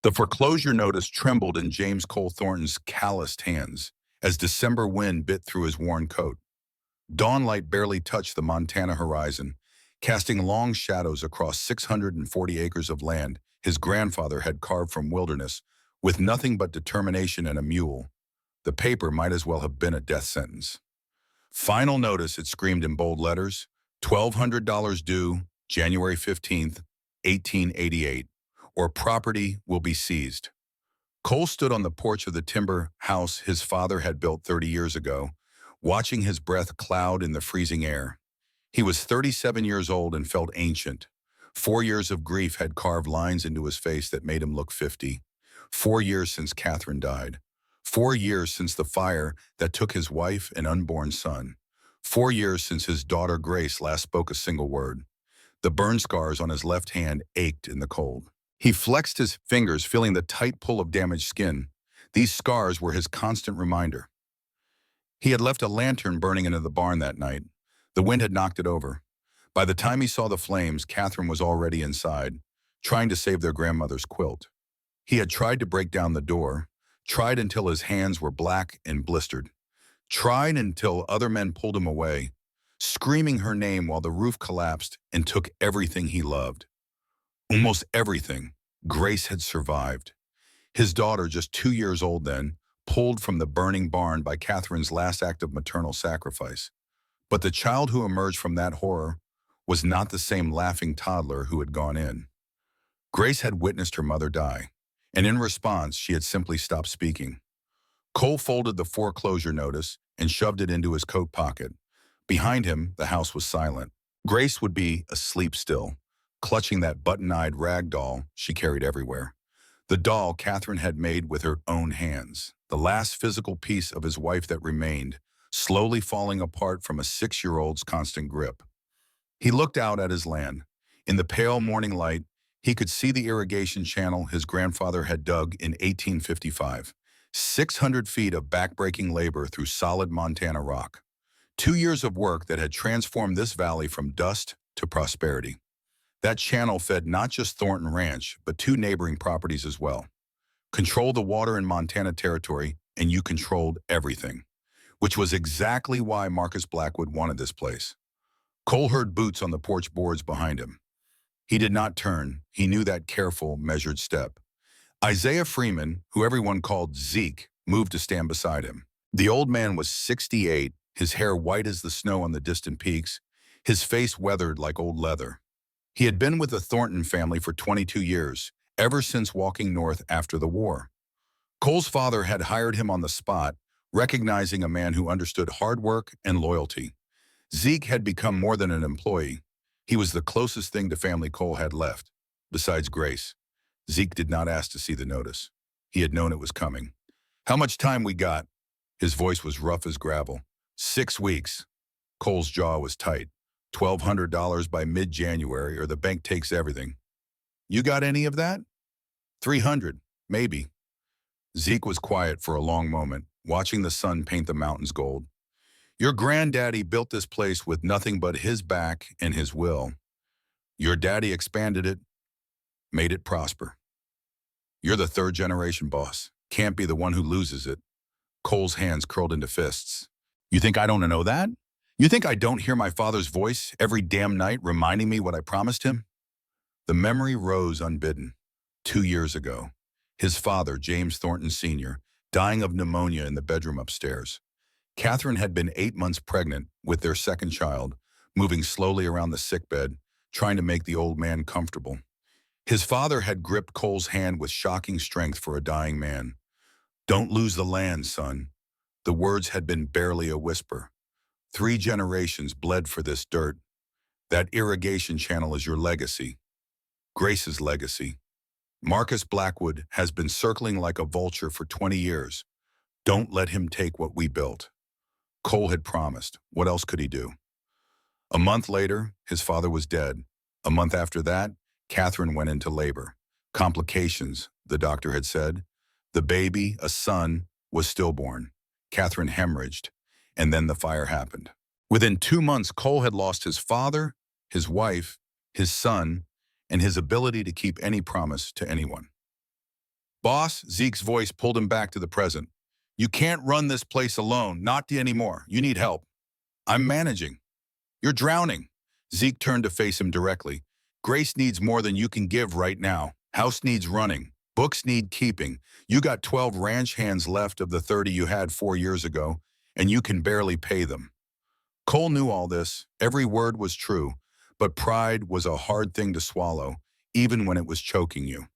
The foreclosure notice trembled in James Cole Thornton's calloused hands as December wind bit through his worn coat. Dawnlight barely touched the Montana horizon, casting long shadows across 640 acres of land his grandfather had carved from wilderness with nothing but determination and a mule. The paper might as well have been a death sentence. Final notice, it screamed in bold letters, $1,200 due, January 15th, 1888, or property will be seized. Cole stood on the porch of the timber house his father had built 30 years ago, watching his breath cloud in the freezing air. He was 37 years old and felt ancient. 4 years of grief had carved lines into his face that made him look 50. 4 years since Catherine died. 4 years since the fire that took his wife and unborn son. 4 years since his daughter Grace last spoke a single word. The burn scars on his left hand ached in the cold. He flexed his fingers, feeling the tight pull of damaged skin. These scars were his constant reminder. He had left a lantern burning into the barn that night. The wind had knocked it over. By the time he saw the flames, Catherine was already inside, trying to save their grandmother's quilt. He had tried to break down the door, tried until his hands were black and blistered, tried until other men pulled him away, screaming her name while the roof collapsed and took everything he loved. Almost everything. Grace had survived. His daughter, just 2 years old then, pulled from the burning barn by Catherine's last act of maternal sacrifice. But the child who emerged from that horror was not the same laughing toddler who had gone in. Grace had witnessed her mother die, and in response, she had simply stopped speaking. Cole folded the foreclosure notice and shoved it into his coat pocket. Behind him, the house was silent. Grace would be asleep still, clutching that button-eyed rag doll she carried everywhere. The doll Catherine had made with her own hands, the last physical piece of his wife that remained, slowly falling apart from a 6-year-old's constant grip. He looked out at his land. In the pale morning light, he could see the irrigation channel his grandfather had dug in 1855. 600 feet of backbreaking labor through solid Montana rock. 2 years of work that had transformed this valley from dust to prosperity. That channel fed not just Thornton Ranch, but 2 neighboring properties as well. Control the water in Montana territory, and you controlled everything, which was exactly why Marcus Blackwood wanted this place. Cole heard boots on the porch boards behind him. He did not turn. He knew that careful, measured step. Isaiah Freeman, who everyone called Zeke, moved to stand beside him. The old man was 68, his hair white as the snow on the distant peaks, his face weathered like old leather. He had been with the Thornton family for 22 years, ever since walking north after the war. Cole's father had hired him on the spot, recognizing a man who understood hard work and loyalty. Zeke had become more than an employee. He was the closest thing to family Cole had left, besides Grace. Zeke did not ask to see the notice. He had known it was coming. "How much time we got?" His voice was rough as gravel. 6 weeks. Cole's jaw was tight. $1,200 by mid-January or the bank takes everything. "You got any of that?" 300, maybe. Zeke was quiet for a long moment, watching the sun paint the mountains gold. "Your granddaddy built this place with nothing but his back and his will. Your daddy expanded it, made it prosper. You're the 3rd-generation boss. Can't be the one who loses it." Cole's hands curled into fists. "You think I don't know that? You think I don't hear my father's voice every damn night reminding me what I promised him?" The memory rose unbidden. 2 years ago, his father, James Thornton Sr., dying of pneumonia in the bedroom upstairs. Catherine had been 8 months pregnant with their second child, moving slowly around the sickbed, trying to make the old man comfortable. His father had gripped Cole's hand with shocking strength for a dying man. "Don't lose the land, son." The words had been barely a whisper. 3 generations bled for this dirt. That irrigation channel is your legacy. Grace's legacy. Marcus Blackwood has been circling like a vulture for 20 years. Don't let him take what we built. Cole had promised. What else could he do? A month later, his father was dead. A month after that, Catherine went into labor. Complications, the doctor had said. The baby, a son, was stillborn. Catherine hemorrhaged, and then the fire happened. Within 2 months, Cole had lost his father, his wife, his son, and his ability to keep any promise to anyone. Boss, Zeke's voice pulled him back to the present. You can't run this place alone, not anymore. You need help. I'm managing. You're drowning. Zeke turned to face him directly. Grace needs more than you can give right now. House needs running. Books need keeping. You got 12 ranch hands left of the 30 you had 4 years ago, and you can barely pay them. Cole knew all this. Every word was true, but pride was a hard thing to swallow, even when it was choking you.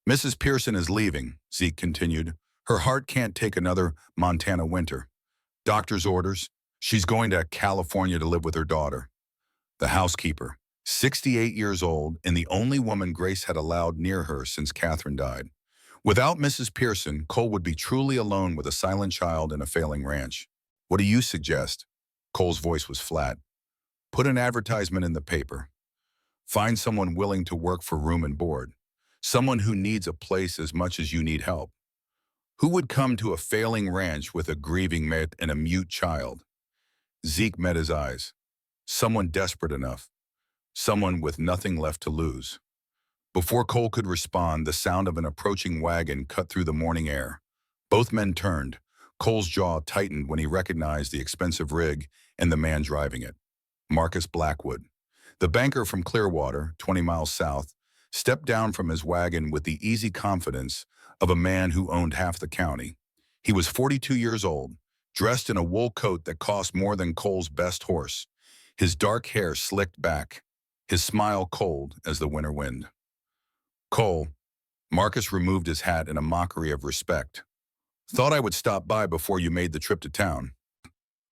Mrs. Pearson is leaving, Zeke continued. Her heart can't take another Montana winter. Doctor's orders. She's going to California to live with her daughter. The housekeeper, 68 years old, and the only woman Grace had allowed near her since Catherine died. Without Mrs. Pearson, Cole would be truly alone with a silent child and a failing ranch. What do you suggest? Cole's voice was flat. Put an advertisement in the paper. Find someone willing to work for room and board. Someone who needs a place as much as you need help. Who would come to a failing ranch with a grieving mate and a mute child? Zeke met his eyes. Someone desperate enough. Someone with nothing left to lose. Before Cole could respond, the sound of an approaching wagon cut through the morning air. Both men turned. Cole's jaw tightened when he recognized the expensive rig and the man driving it. Marcus Blackwood. The banker from Clearwater, 20 miles south, stepped down from his wagon with the easy confidence of a man who owned half the county. He was 42 years old, dressed in a wool coat that cost more than Cole's best horse, his dark hair slicked back, his smile cold as the winter wind. Cole, Marcus removed his hat in a mockery of respect. Thought I would stop by before you made the trip to town.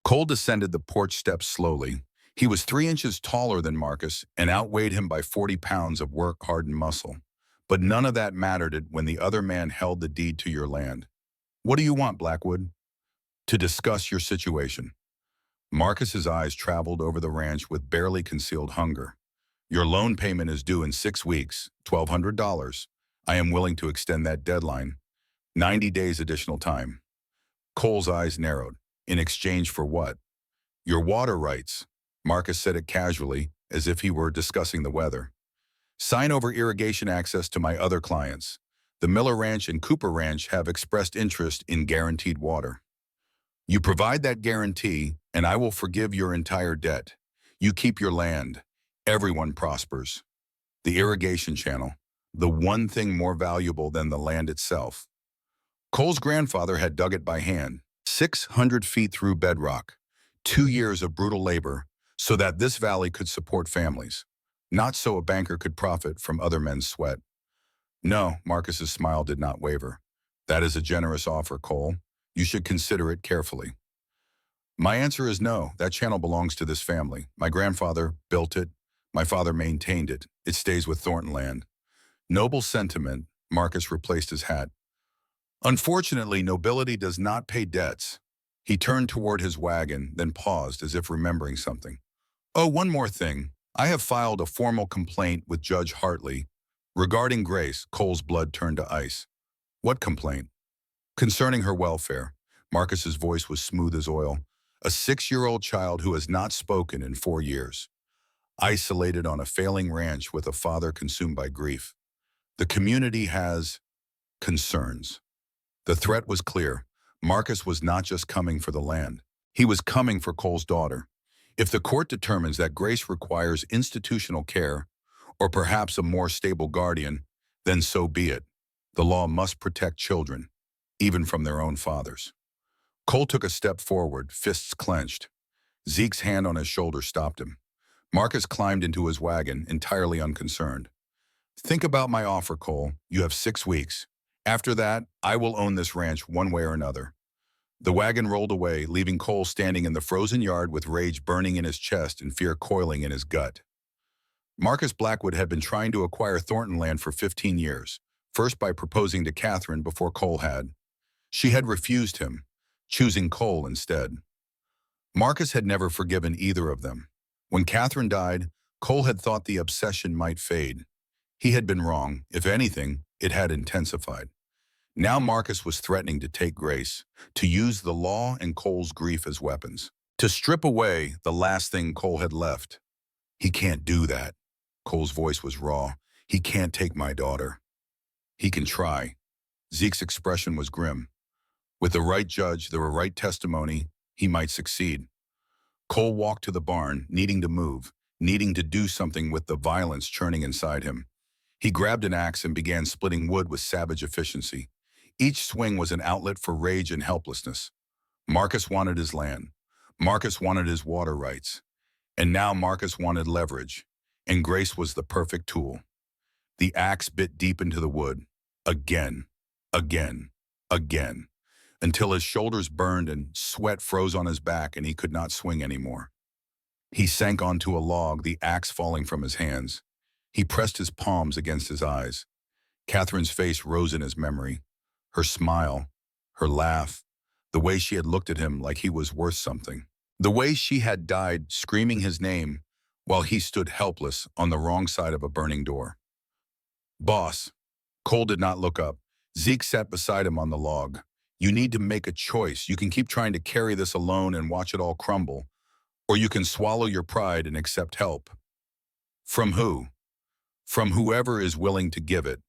Cole descended the porch steps slowly. He was 3 inches taller than Marcus and outweighed him by 40 pounds of work-hardened muscle. But none of that mattered when the other man held the deed to your land. What do you want, Blackwood? To discuss your situation. Marcus's eyes traveled over the ranch with barely concealed hunger. Your loan payment is due in 6 weeks, $1,200. I am willing to extend that deadline. 90 days additional time. Cole's eyes narrowed. In exchange for what? Your water rights. Marcus said it casually, as if he were discussing the weather. Sign over irrigation access to my other clients. The Miller Ranch and Cooper Ranch have expressed interest in guaranteed water. You provide that guarantee, and I will forgive your entire debt. You keep your land. Everyone prospers. The irrigation channel, the one thing more valuable than the land itself. Cole's grandfather had dug it by hand, 600 feet through bedrock, 2 years of brutal labor, so that this valley could support families, not so a banker could profit from other men's sweat. No, Marcus's smile did not waver. That is a generous offer, Cole. You should consider it carefully. My answer is no. That channel belongs to this family. My grandfather built it. My father maintained it. It stays with Thornton land. Noble sentiment, Marcus replaced his hat. Unfortunately, nobility does not pay debts. He turned toward his wagon, then paused as if remembering something. Oh, one more thing. I have filed a formal complaint with Judge Hartley. Regarding Grace, Cole's blood turned to ice. What complaint? Concerning her welfare. Marcus's voice was smooth as oil. A 6-year-old child who has not spoken in 4 years. Isolated on a failing ranch with a father consumed by grief. The community has concerns. The threat was clear. Marcus was not just coming for the land. He was coming for Cole's daughter. If the court determines that Grace requires institutional care, or perhaps a more stable guardian, then so be it. The law must protect children, even from their own fathers. Cole took a step forward, fists clenched. Zeke's hand on his shoulder stopped him. Marcus climbed into his wagon, entirely unconcerned. Think about my offer, Cole. You have 6 weeks. After that, I will own this ranch one way or another. The wagon rolled away, leaving Cole standing in the frozen yard with rage burning in his chest and fear coiling in his gut. Marcus Blackwood had been trying to acquire Thornton land for 15 years, first by proposing to Catherine before Cole had. She had refused him, choosing Cole instead. Marcus had never forgiven either of them. When Catherine died, Cole had thought the obsession might fade. He had been wrong. If anything, it had intensified. Now Marcus was threatening to take Grace, to use the law and Cole's grief as weapons, to strip away the last thing Cole had left. He can't do that. Cole's voice was raw. He can't take my daughter. He can try. Zeke's expression was grim. With the right judge, the right testimony, he might succeed. Cole walked to the barn, needing to move, needing to do something with the violence churning inside him. He grabbed an axe and began splitting wood with savage efficiency. Each swing was an outlet for rage and helplessness. Marcus wanted his land. Marcus wanted his water rights. And now Marcus wanted leverage. And Grace was the perfect tool. The axe bit deep into the wood. Again, again, again, until his shoulders burned and sweat froze on his back and he could not swing anymore. He sank onto a log, the axe falling from his hands. He pressed his palms against his eyes. Catherine's face rose in his memory. Her smile, her laugh, the way she had looked at him like he was worth something. The way she had died screaming his name while he stood helpless on the wrong side of a burning door. "Boss." Cole did not look up. Zeke sat beside him on the log. "You need to make a choice. You can keep trying to carry this alone and watch it all crumble, or you can swallow your pride and accept help." "From who?" "From whoever is willing to give it."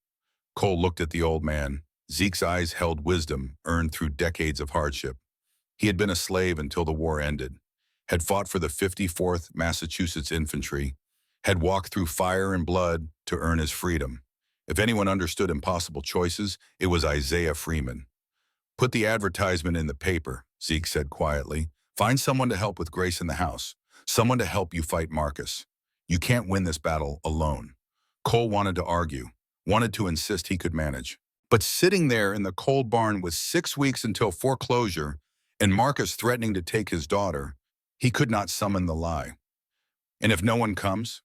Cole looked at the old man. Zeke's eyes held wisdom earned through decades of hardship. He had been a slave until the war ended, had fought for the 54th Massachusetts Infantry, had walked through fire and blood to earn his freedom. If anyone understood impossible choices, it was Isaiah Freeman. "Put the advertisement in the paper," Zeke said quietly. "Find someone to help with Grace in the house, someone to help you fight Marcus. You can't win this battle alone." Cole wanted to argue, wanted to insist he could manage. But sitting there in the cold barn with 6 weeks until foreclosure and Marcus threatening to take his daughter, he could not summon the lie. "And if no one comes,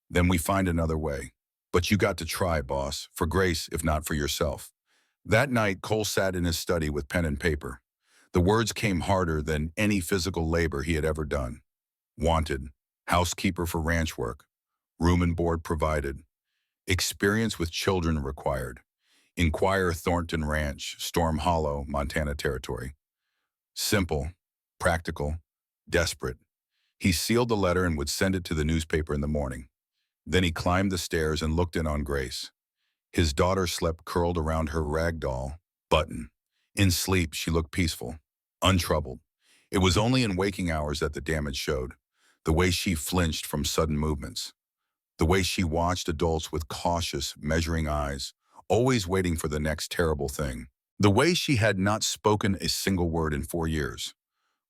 then we find another way. But you got to try, boss, for Grace, if not for yourself." That night, Cole sat in his study with pen and paper. The words came harder than any physical labor he had ever done. Wanted, housekeeper for ranch work, room and board provided, experience with children required. Inquire Thornton Ranch, Storm Hollow, Montana Territory. Simple, practical, desperate. He sealed the letter and would send it to the newspaper in the morning. Then he climbed the stairs and looked in on Grace. His daughter slept curled around her rag doll, Button. In sleep, she looked peaceful, untroubled. It was only in waking hours that the damage showed. The way she flinched from sudden movements. The way she watched adults with cautious, measuring eyes, always waiting for the next terrible thing. The way she had not spoken a single word in 4 years.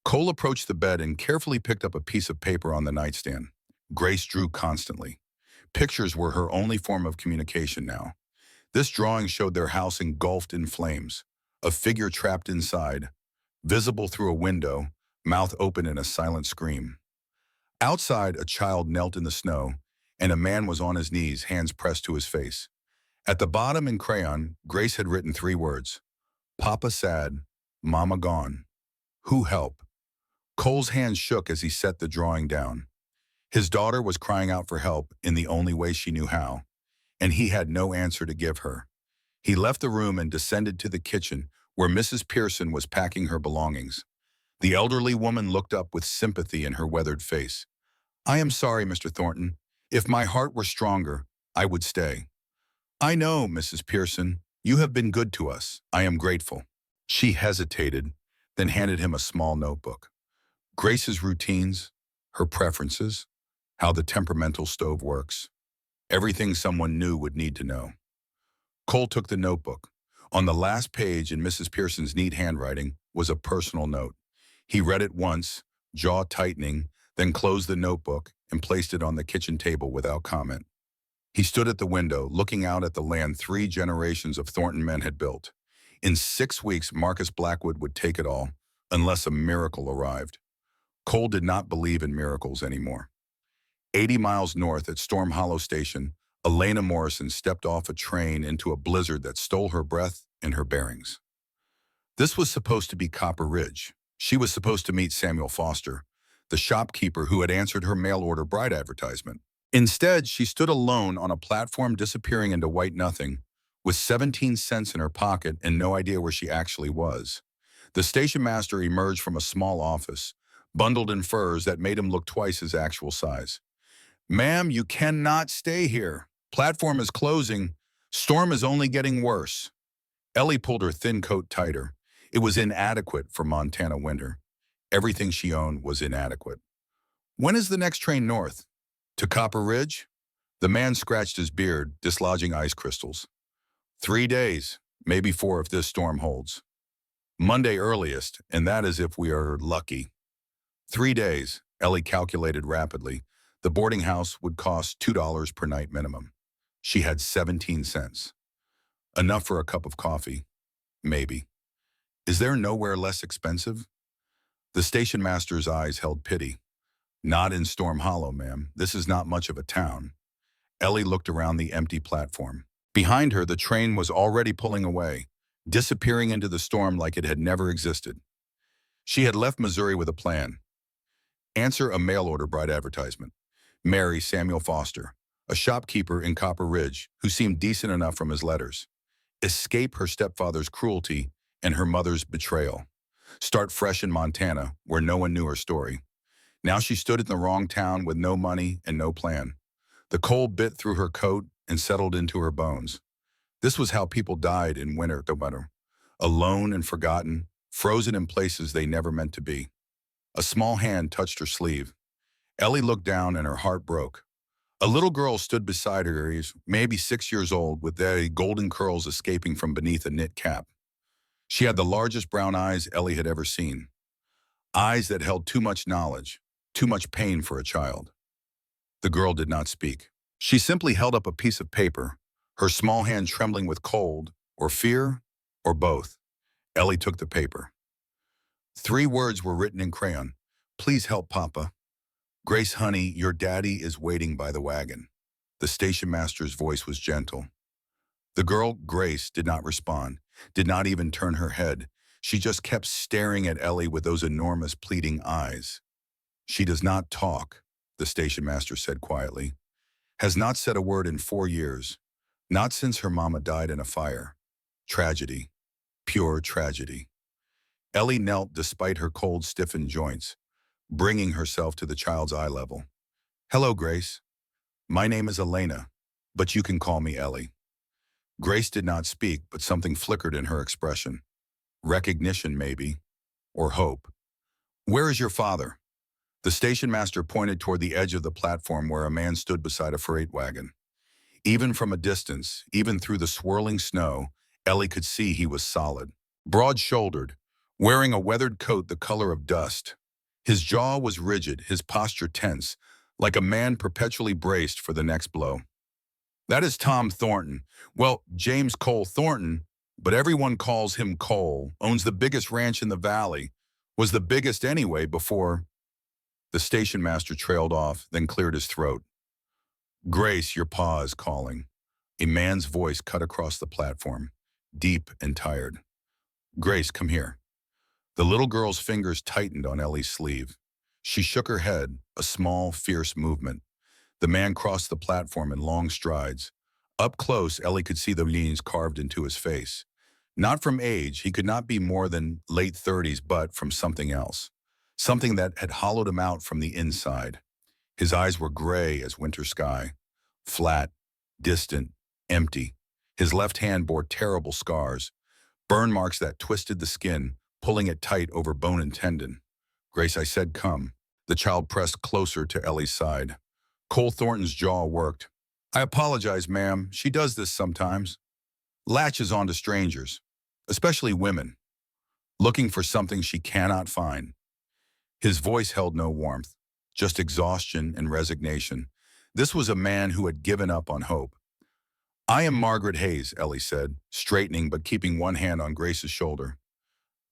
Cole approached the bed and carefully picked up a piece of paper on the nightstand. Grace drew constantly. Pictures were her only form of communication now. This drawing showed their house engulfed in flames, a figure trapped inside, visible through a window, mouth open in a silent scream. Outside, a child knelt in the snow, and a man was on his knees, hands pressed to his face. At the bottom in crayon, Grace had written 3 words. "Papa sad, Mama gone. Who help?" Cole's hands shook as he set the drawing down. His daughter was crying out for help in the only way she knew how, and he had no answer to give her. He left the room and descended to the kitchen, where Mrs. Pearson was packing her belongings. The elderly woman looked up with sympathy in her weathered face. "I am sorry, Mr. Thornton. If my heart were stronger, I would stay." "I know, Mrs. Pearson. You have been good to us. I am grateful." She hesitated, then handed him a small notebook. Grace's routines, her preferences, how the temperamental stove works. Everything someone new would need to know. Cole took the notebook. On the last page in Mrs. Pearson's neat handwriting was a personal note. He read it once, jaw tightening, then closed the notebook and placed it on the kitchen table without comment. He stood at the window, looking out at the land 3 generations of Thornton men had built. In 6 weeks, Marcus Blackwood would take it all, unless a miracle arrived. Cole did not believe in miracles anymore. 80 miles north at Storm Hollow Station, Elena Morrison stepped off a train into a blizzard that stole her breath and her bearings. This was supposed to be Copper Ridge. She was supposed to meet Samuel Foster, the shopkeeper who had answered her mail-order bride advertisement. Instead, she stood alone on a platform disappearing into white nothing, with 17 cents in her pocket and no idea where she actually was. The station master emerged from a small office, bundled in furs that made him look twice his actual size. "Ma'am, you cannot stay here. Platform is closing. Storm is only getting worse." Ellie pulled her thin coat tighter. It was inadequate for Montana winter. Everything she owned was inadequate. When is the next train north? To Copper Ridge? The man scratched his beard, dislodging ice crystals. 3 days, maybe 4 if this storm holds. Monday earliest, and that is if we are lucky. 3 days, Ellie calculated rapidly. The boarding house would cost $2 per night minimum. She had 17 cents. Enough for a cup of coffee. Maybe. Is there nowhere less expensive? The station master's eyes held pity. Not in Storm Hollow, ma'am. This is not much of a town. Ellie looked around the empty platform. Behind her, the train was already pulling away, disappearing into the storm like it had never existed. She had left Missouri with a plan. Answer a mail-order bride advertisement. Marry Samuel Foster, a shopkeeper in Copper Ridge who seemed decent enough from his letters. Escape her stepfather's cruelty and her mother's betrayal. Start fresh in Montana, where no one knew her story. Now she stood in the wrong town with no money and no plan. The cold bit through her coat and settled into her bones. This was how people died in winter, alone and forgotten, frozen in places they never meant to be. A small hand touched her sleeve. Ellie looked down and her heart broke. A little girl stood beside her, maybe 6 years old, with their golden curls escaping from beneath a knit cap. She had the largest brown eyes Ellie had ever seen. Eyes that held too much knowledge, too much pain for a child. The girl did not speak. She simply held up a piece of paper, her small hand trembling with cold, or fear, or both. Ellie took the paper. 3 words were written in crayon. Please help, Papa. Grace, honey, your daddy is waiting by the wagon. The station master's voice was gentle. The girl, Grace, did not respond, did not even turn her head. She just kept staring at Ellie with those enormous pleading eyes. She does not talk, the station master said quietly. Has not said a word in 4 years. Not since her mama died in a fire. Tragedy. Pure tragedy. Ellie knelt despite her cold, stiffened joints, bringing herself to the child's eye level. Hello, Grace. My name is Elena, but you can call me Ellie. Grace did not speak, but something flickered in her expression. Recognition, maybe, or hope. Where is your father? The station master pointed toward the edge of the platform where a man stood beside a freight wagon. Even from a distance, even through the swirling snow, Ellie could see he was solid, broad-shouldered, wearing a weathered coat the color of dust. His jaw was rigid, his posture tense, like a man perpetually braced for the next blow. That is Tom Thornton. Well, James Cole Thornton, but everyone calls him Cole, owns the biggest ranch in the valley, was the biggest anyway before. The station master trailed off, then cleared his throat. Grace, your pa is calling. A man's voice cut across the platform, deep and tired. Grace, come here. The little girl's fingers tightened on Ellie's sleeve. She shook her head, a small, fierce movement. The man crossed the platform in long strides. Up close, Ellie could see the lines carved into his face. Not from age, he could not be more than late 30s, but from something else. Something that had hollowed him out from the inside. His eyes were gray as winter sky. Flat, distant, empty. His left hand bore terrible scars. Burn marks that twisted the skin, pulling it tight over bone and tendon. Grace, I said come. The child pressed closer to Ellie's side. Cole Thornton's jaw worked. I apologize, ma'am. She does this sometimes. Latches onto strangers, especially women, looking for something she cannot find. His voice held no warmth, just exhaustion and resignation. This was a man who had given up on hope. I am Margaret Hayes, Ellie said, straightening but keeping one hand on Grace's shoulder.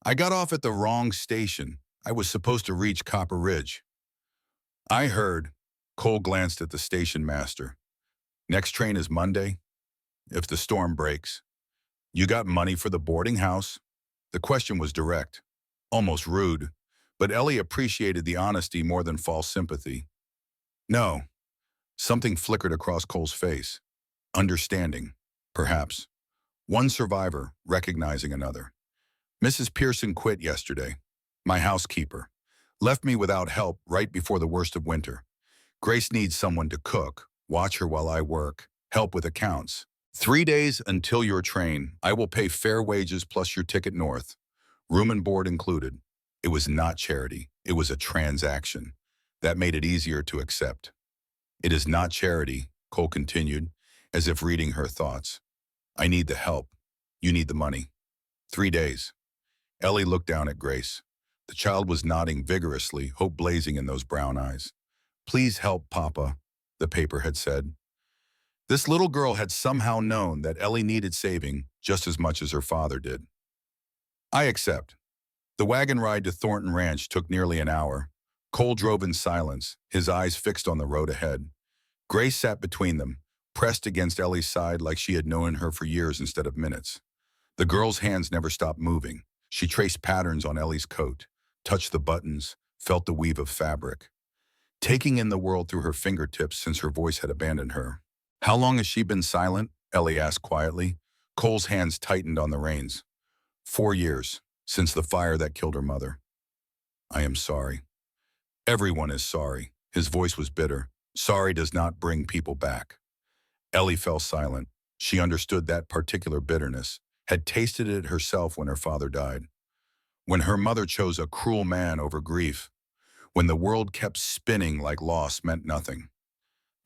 I got off at the wrong station. I was supposed to reach Copper Ridge. I heard. Cole glanced at the station master. Next train is Monday? If the storm breaks. You got money for the boarding house? The question was direct, almost rude, but Ellie appreciated the honesty more than false sympathy. No. Something flickered across Cole's face. Understanding, perhaps. One survivor recognizing another. Mrs. Pearson quit yesterday. My housekeeper. Left me without help right before the worst of winter. Grace needs someone to cook, watch her while I work, help with accounts. 3 days until your train. I will pay fair wages plus your ticket north. Room and board included. It was not charity. It was a transaction. That made it easier to accept. It is not charity, Cole continued, as if reading her thoughts. I need the help. You need the money. 3 days. Ellie looked down at Grace. The child was nodding vigorously, hope blazing in those brown eyes. Please help, Papa, the paper had said. This little girl had somehow known that Ellie needed saving just as much as her father did. I accept. The wagon ride to Thornton Ranch took nearly an hour. Cole drove in silence, his eyes fixed on the road ahead. Grace sat between them, pressed against Ellie's side like she had known her for years instead of minutes. The girl's hands never stopped moving. She traced patterns on Ellie's coat, touched the buttons, felt the weave of fabric, taking in the world through her fingertips since her voice had abandoned her. How long has she been silent? Ellie asked quietly. Cole's hands tightened on the reins. 4 years, since the fire that killed her mother. I am sorry. Everyone is sorry. His voice was bitter. Sorry does not bring people back. Ellie fell silent. She understood that particular bitterness, had tasted it herself when her father died. When her mother chose a cruel man over grief, when the world kept spinning like loss meant nothing.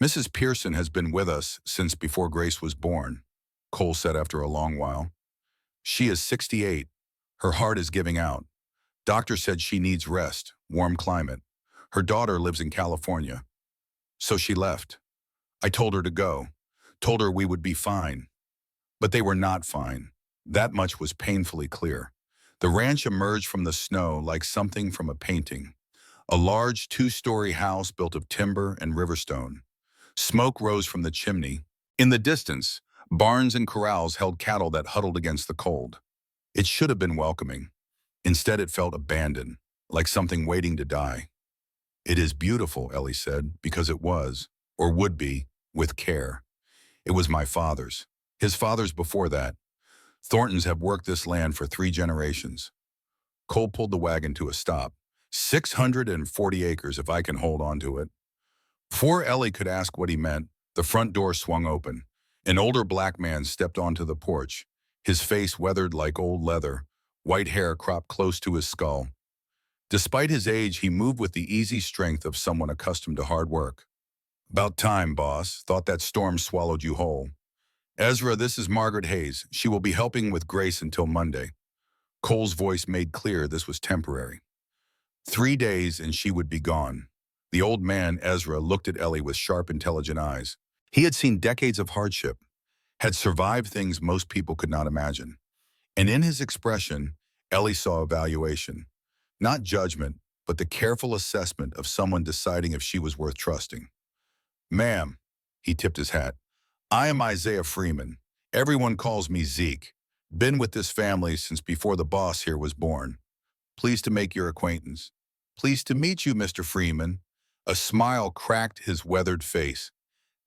Mrs. Pearson has been with us since before Grace was born, Cole said after a long while. She is 68. Her heart is giving out. Doctor said she needs rest, warm climate. Her daughter lives in California. So she left. I told her to go, told her we would be fine. But they were not fine. That much was painfully clear. The ranch emerged from the snow like something from a painting. A large 2-story house built of timber and riverstone. Smoke rose from the chimney. In the distance, barns and corrals held cattle that huddled against the cold. It should have been welcoming. Instead, it felt abandoned, like something waiting to die. It is beautiful, Ellie said, because it was, or would be, with care. It was my father's. His father's before that. Thorntons have worked this land for 3 generations. Cole pulled the wagon to a stop. 640 acres if I can hold on to it. Before Ellie could ask what he meant, the front door swung open. An older black man stepped onto the porch, his face weathered like old leather, white hair cropped close to his skull. Despite his age, he moved with the easy strength of someone accustomed to hard work. About time, boss. Thought that storm swallowed you whole. Ezra, this is Margaret Hayes. She will be helping with Grace until Monday. Cole's voice made clear this was temporary. 3 days and she would be gone. The old man, Ezra, looked at Ellie with sharp, intelligent eyes. He had seen decades of hardship, had survived things most people could not imagine. And in his expression, Ellie saw evaluation. Not judgment, but the careful assessment of someone deciding if she was worth trusting. Ma'am, he tipped his hat, I am Isaiah Freeman. Everyone calls me Zeke. Been with this family since before the boss here was born. Pleased to make your acquaintance. Pleased to meet you, Mr. Freeman. A smile cracked his weathered face.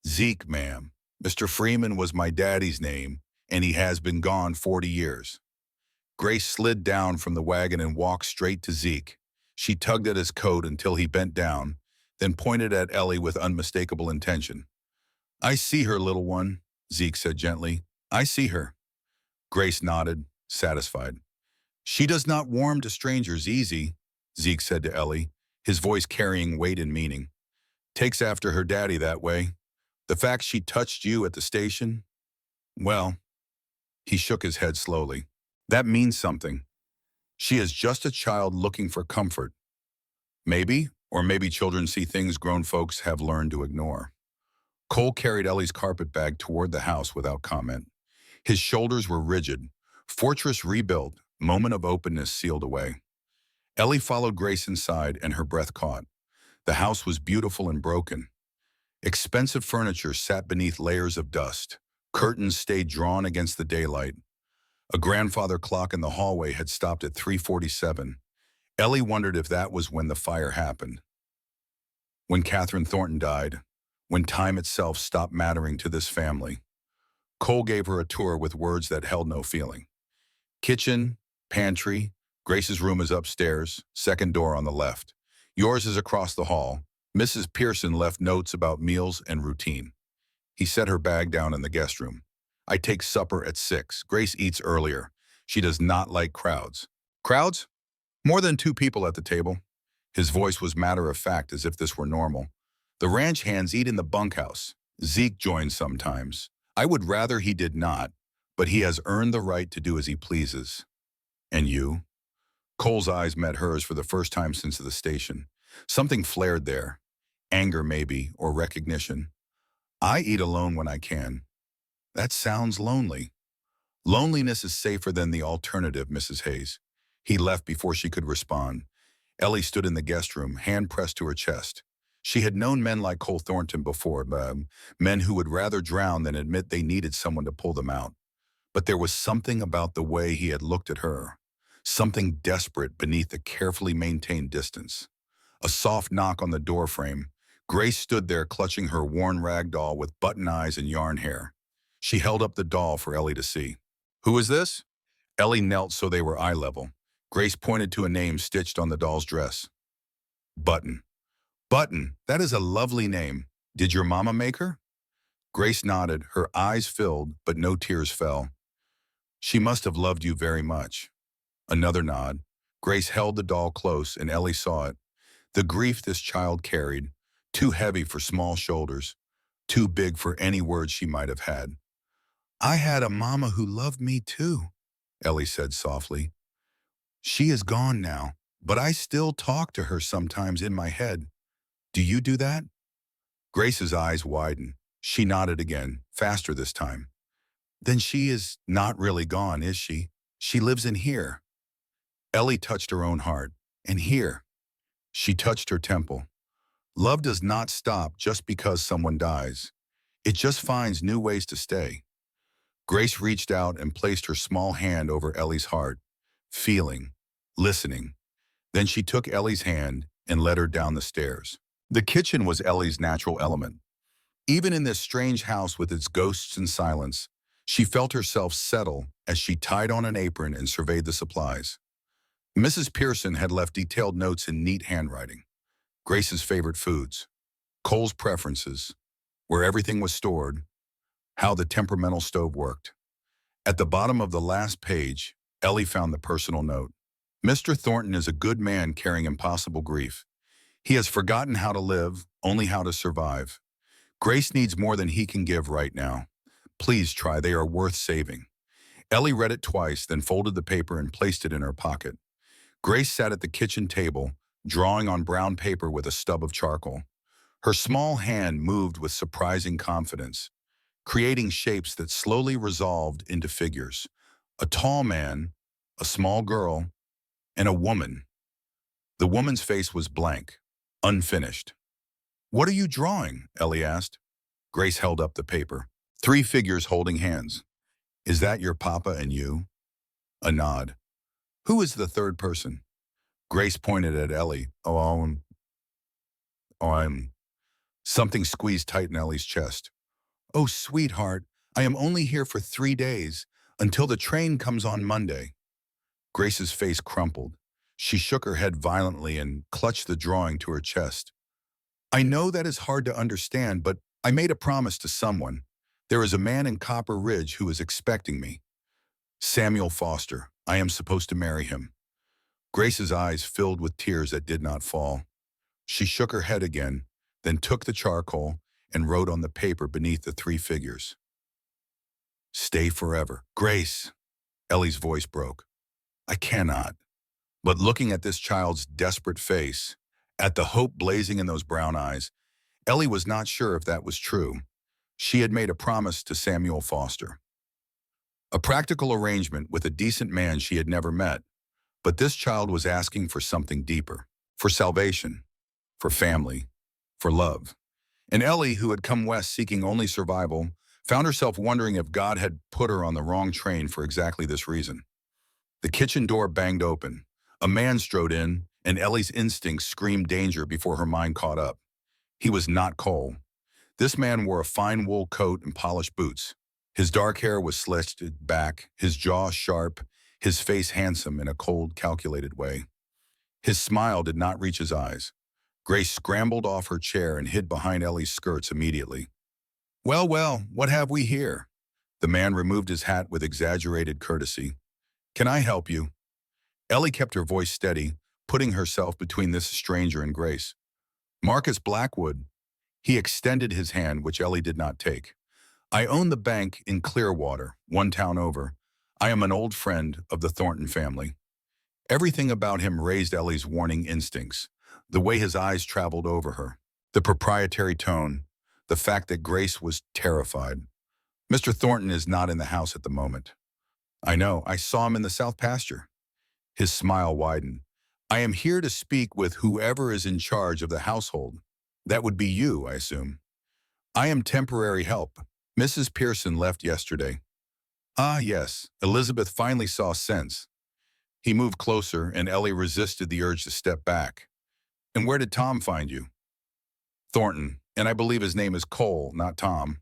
Zeke, ma'am. Mr. Freeman was my daddy's name, and he has been gone 40 years. Grace slid down from the wagon and walked straight to Zeke. She tugged at his coat until he bent down, then pointed at Ellie with unmistakable intention. I see her, little one, Zeke said gently. I see her. Grace nodded, satisfied. She does not warm to strangers easy, Zeke said to Ellie, his voice carrying weight and meaning. Takes after her daddy that way. The fact she touched you at the station? Well, he shook his head slowly. That means something. She is just a child looking for comfort. Maybe, or maybe children see things grown folks have learned to ignore. Cole carried Ellie's carpet bag toward the house without comment. His shoulders were rigid. Fortress rebuilt, moment of openness sealed away. Ellie followed Grace inside and her breath caught. The house was beautiful and broken. Expensive furniture sat beneath layers of dust. Curtains stayed drawn against the daylight. A grandfather clock in the hallway had stopped at 3:47. Ellie wondered if that was when the fire happened. When Catherine Thornton died, when time itself stopped mattering to this family. Cole gave her a tour with words that held no feeling. Kitchen, pantry, Grace's room is upstairs, second door on the left. Yours is across the hall. Mrs. Pearson left notes about meals and routine. He set her bag down in the guest room. I take supper at 6. Grace eats earlier. She does not like crowds. Crowds? More than 2 people at the table. His voice was matter-of-fact, as if this were normal. The ranch hands eat in the bunkhouse. Zeke joins sometimes. I would rather he did not, but he has earned the right to do as he pleases. And you? Cole's eyes met hers for the first time since the station. Something flared there. Anger, maybe, or recognition. I eat alone when I can. That sounds lonely. Loneliness is safer than the alternative, Mrs. Hayes. He left before she could respond. Ellie stood in the guest room, hand pressed to her chest. She had known men like Cole Thornton before, men who would rather drown than admit they needed someone to pull them out. But there was something about the way he had looked at her, something desperate beneath the carefully maintained distance. A soft knock on the doorframe. Grace stood there clutching her worn rag doll with button eyes and yarn hair. She held up the doll for Ellie to see. Who is this? Ellie knelt so they were eye level. Grace pointed to a name stitched on the doll's dress. Button. Button, that is a lovely name. Did your mama make her? Grace nodded, her eyes filled, but no tears fell. She must have loved you very much. Another nod. Grace held the doll close and Ellie saw it. The grief this child carried, too heavy for small shoulders, too big for any words she might have had. I had a mama who loved me too, Ellie said softly. She is gone now, but I still talk to her sometimes in my head. Do you do that? Grace's eyes widened. She nodded again, faster this time. Then she is not really gone, is she? She lives in here. Ellie touched her own heart. And here. She touched her temple. Love does not stop just because someone dies. It just finds new ways to stay. Grace reached out and placed her small hand over Ellie's heart, feeling, listening. Then she took Ellie's hand and led her down the stairs. The kitchen was Ellie's natural element. Even in this strange house with its ghosts and silence, she felt herself settle as she tied on an apron and surveyed the supplies. Mrs. Pearson had left detailed notes in neat handwriting. Grace's favorite foods, Cole's preferences, where everything was stored, how the temperamental stove worked. At the bottom of the last page, Ellie found the personal note. Mr. Thornton is a good man carrying impossible grief. He has forgotten how to live, only how to survive. Grace needs more than he can give right now. Please try, they are worth saving. Ellie read it twice, then folded the paper and placed it in her pocket. Grace sat at the kitchen table, drawing on brown paper with a stub of charcoal. Her small hand moved with surprising confidence, creating shapes that slowly resolved into figures. A tall man, a small girl, and a woman. The woman's face was blank, unfinished. What are you drawing? Ellie asked. Grace held up the paper. 3 figures holding hands. Is that your papa and you? A nod. Who is the third person? Grace pointed at Ellie. I'm. Something squeezed tight in Ellie's chest. Oh, sweetheart, I am only here for 3 days, until the train comes on Monday. Grace's face crumpled. She shook her head violently and clutched the drawing to her chest. I know that is hard to understand, but I made a promise to someone. There is a man in Copper Ridge who is expecting me. Samuel Foster. I am supposed to marry him. Grace's eyes filled with tears that did not fall. She shook her head again, then took the charcoal and wrote on the paper beneath the 3 figures. Stay forever. Grace, Ellie's voice broke. I cannot. But looking at this child's desperate face, at the hope blazing in those brown eyes, Ellie was not sure if that was true. She had made a promise to Samuel Foster. A practical arrangement with a decent man she had never met, but this child was asking for something deeper, for salvation, for family, for love. And Ellie, who had come west seeking only survival, found herself wondering if God had put her on the wrong train for exactly this reason. The kitchen door banged open. A man strode in, and Ellie's instincts screamed danger before her mind caught up. He was not Cole. This man wore a fine wool coat and polished boots. His dark hair was sliced back, his jaw sharp, his face handsome in a cold, calculated way. His smile did not reach his eyes. Grace scrambled off her chair and hid behind Ellie's skirts immediately. Well, what have we here? The man removed his hat with exaggerated courtesy. "Can I help you?" Ellie kept her voice steady, putting herself between this stranger and Grace. "Marcus Blackwood." He extended his hand, which Ellie did not take. "I own the bank in Clearwater, one town over. I am an old friend of the Thornton family." Everything about him raised Ellie's warning instincts. The way his eyes traveled over her, the proprietary tone, the fact that Grace was terrified. "Mr. Thornton is not in the house at the moment." "I know. I saw him in the south pasture." His smile widened. "I am here to speak with whoever is in charge of the household." "That would be you, I assume." "I am temporary help. Mrs. Pearson left yesterday." "Ah, yes." Elizabeth finally saw sense. He moved closer, and Ellie resisted the urge to step back. "And where did Tom find you?" "Thornton, and I believe his name is Cole, not Tom."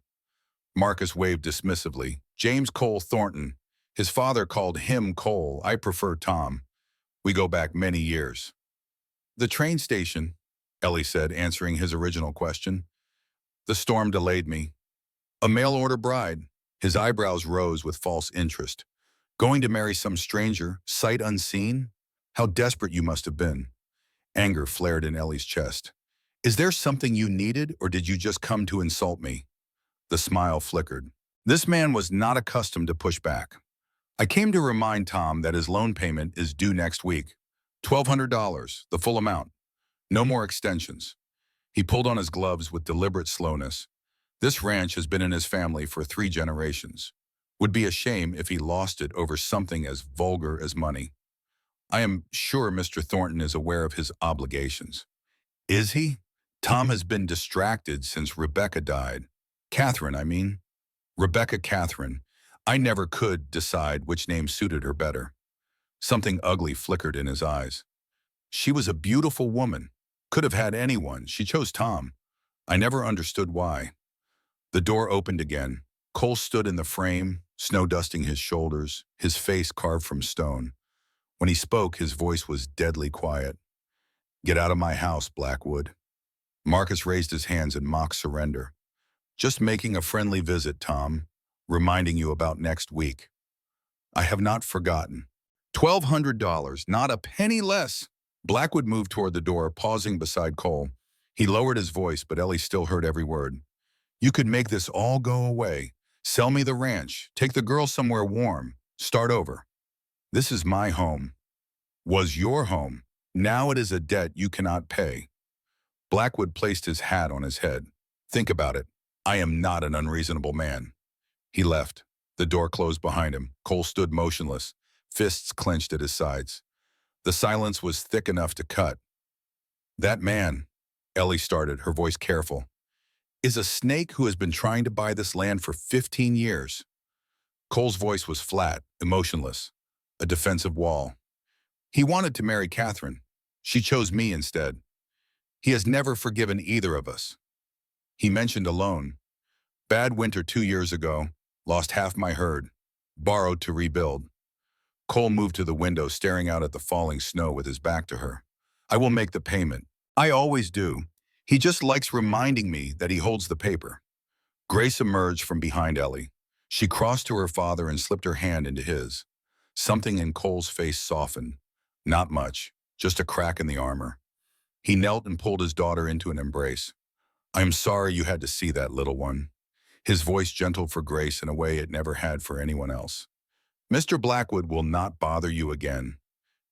Marcus waved dismissively. "James Cole Thornton. His father called him Cole. I prefer Tom. We go back many years." "The train station," Ellie said, answering his original question. "The storm delayed me." "A mail-order bride." His eyebrows rose with false interest. "Going to marry some stranger, sight unseen? How desperate you must have been." Anger flared in Ellie's chest. "Is there something you needed, or did you just come to insult me?" The smile flickered. This man was not accustomed to push back. "I came to remind Tom that his loan payment is due next week. $1,200, the full amount. No more extensions." He pulled on his gloves with deliberate slowness. "This ranch has been in his family for 3 generations. Would be a shame if he lost it over something as vulgar as money. I am sure Mr. Thornton is aware of his obligations." "Is he?" "Tom has been distracted since Rebecca died. Catherine, I mean. Rebecca Catherine. I never could decide which name suited her better." Something ugly flickered in his eyes. "She was a beautiful woman. Could have had anyone. She chose Tom. I never understood why." The door opened again. Cole stood in the frame, snow dusting his shoulders, his face carved from stone. When he spoke, his voice was deadly quiet. "Get out of my house, Blackwood." Marcus raised his hands in mock surrender. "Just making a friendly visit, Tom. Reminding you about next week." "I have not forgotten." $1,200, not a penny less. Blackwood moved toward the door, pausing beside Cole. He lowered his voice, but Ellie still heard every word. "You could make this all go away. Sell me the ranch. Take the girl somewhere warm. Start over. This is my home. Was your home. Now it is a debt you cannot pay." Blackwood placed his hat on his head. "Think about it. I am not an unreasonable man." He left. The door closed behind him. Cole stood motionless, fists clenched at his sides. The silence was thick enough to cut. "That man," Ellie started, her voice careful, "is a snake who has been trying to buy this land for 15 years. Cole's voice was flat, emotionless, a defensive wall. "He wanted to marry Catherine. She chose me instead. He has never forgiven either of us." He mentioned a loan. "Bad winter 2 years ago. Lost half my herd. Borrowed to rebuild." Cole moved to the window, staring out at the falling snow with his back to her. "I will make the payment. I always do. He just likes reminding me that he holds the paper." Grace emerged from behind Ellie. She crossed to her father and slipped her hand into his. Something in Cole's face softened. Not much, just a crack in the armor. He knelt and pulled his daughter into an embrace. "I am sorry you had to see that, little one." His voice gentle for Grace in a way it never had for anyone else. "Mr. Blackwood will not bother you again."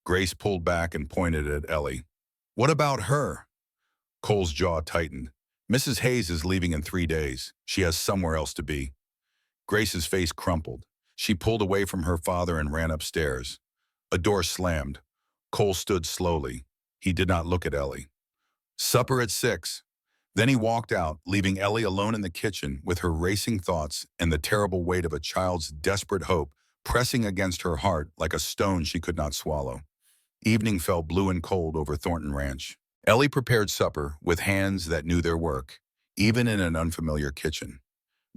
Grace pulled back and pointed at Ellie. "What about her?" Cole's jaw tightened. "Mrs. Hayes is leaving in 3 days. She has somewhere else to be." Grace's face crumpled. She pulled away from her father and ran upstairs. A door slammed. Cole stood slowly. He did not look at Ellie. "Supper at 6. Then he walked out, leaving Ellie alone in the kitchen with her racing thoughts and the terrible weight of a child's desperate hope pressing against her heart like a stone she could not swallow. Evening fell blue and cold over Thornton Ranch. Ellie prepared supper with hands that knew their work, even in an unfamiliar kitchen.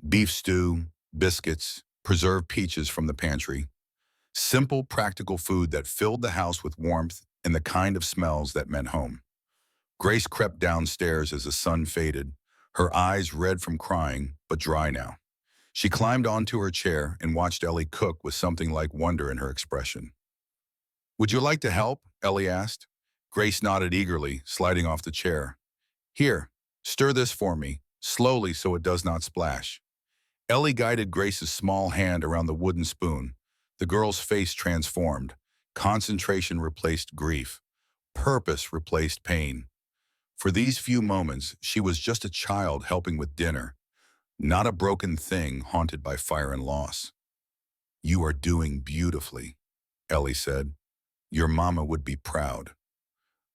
Beef stew, biscuits, preserved peaches from the pantry. Simple, practical food that filled the house with warmth and the kind of smells that meant home. Grace crept downstairs as the sun faded, her eyes red from crying, but dry now. She climbed onto her chair and watched Ellie cook with something like wonder in her expression. "Would you like to help?" Ellie asked. Grace nodded eagerly, sliding off the chair. "Here, stir this for me, slowly so it does not splash." Ellie guided Grace's small hand around the wooden spoon. The girl's face transformed. Concentration replaced grief. Purpose replaced pain. For these few moments, she was just a child helping with dinner, not a broken thing haunted by fire and loss. "You are doing beautifully," Ellie said. "Your mama would be proud."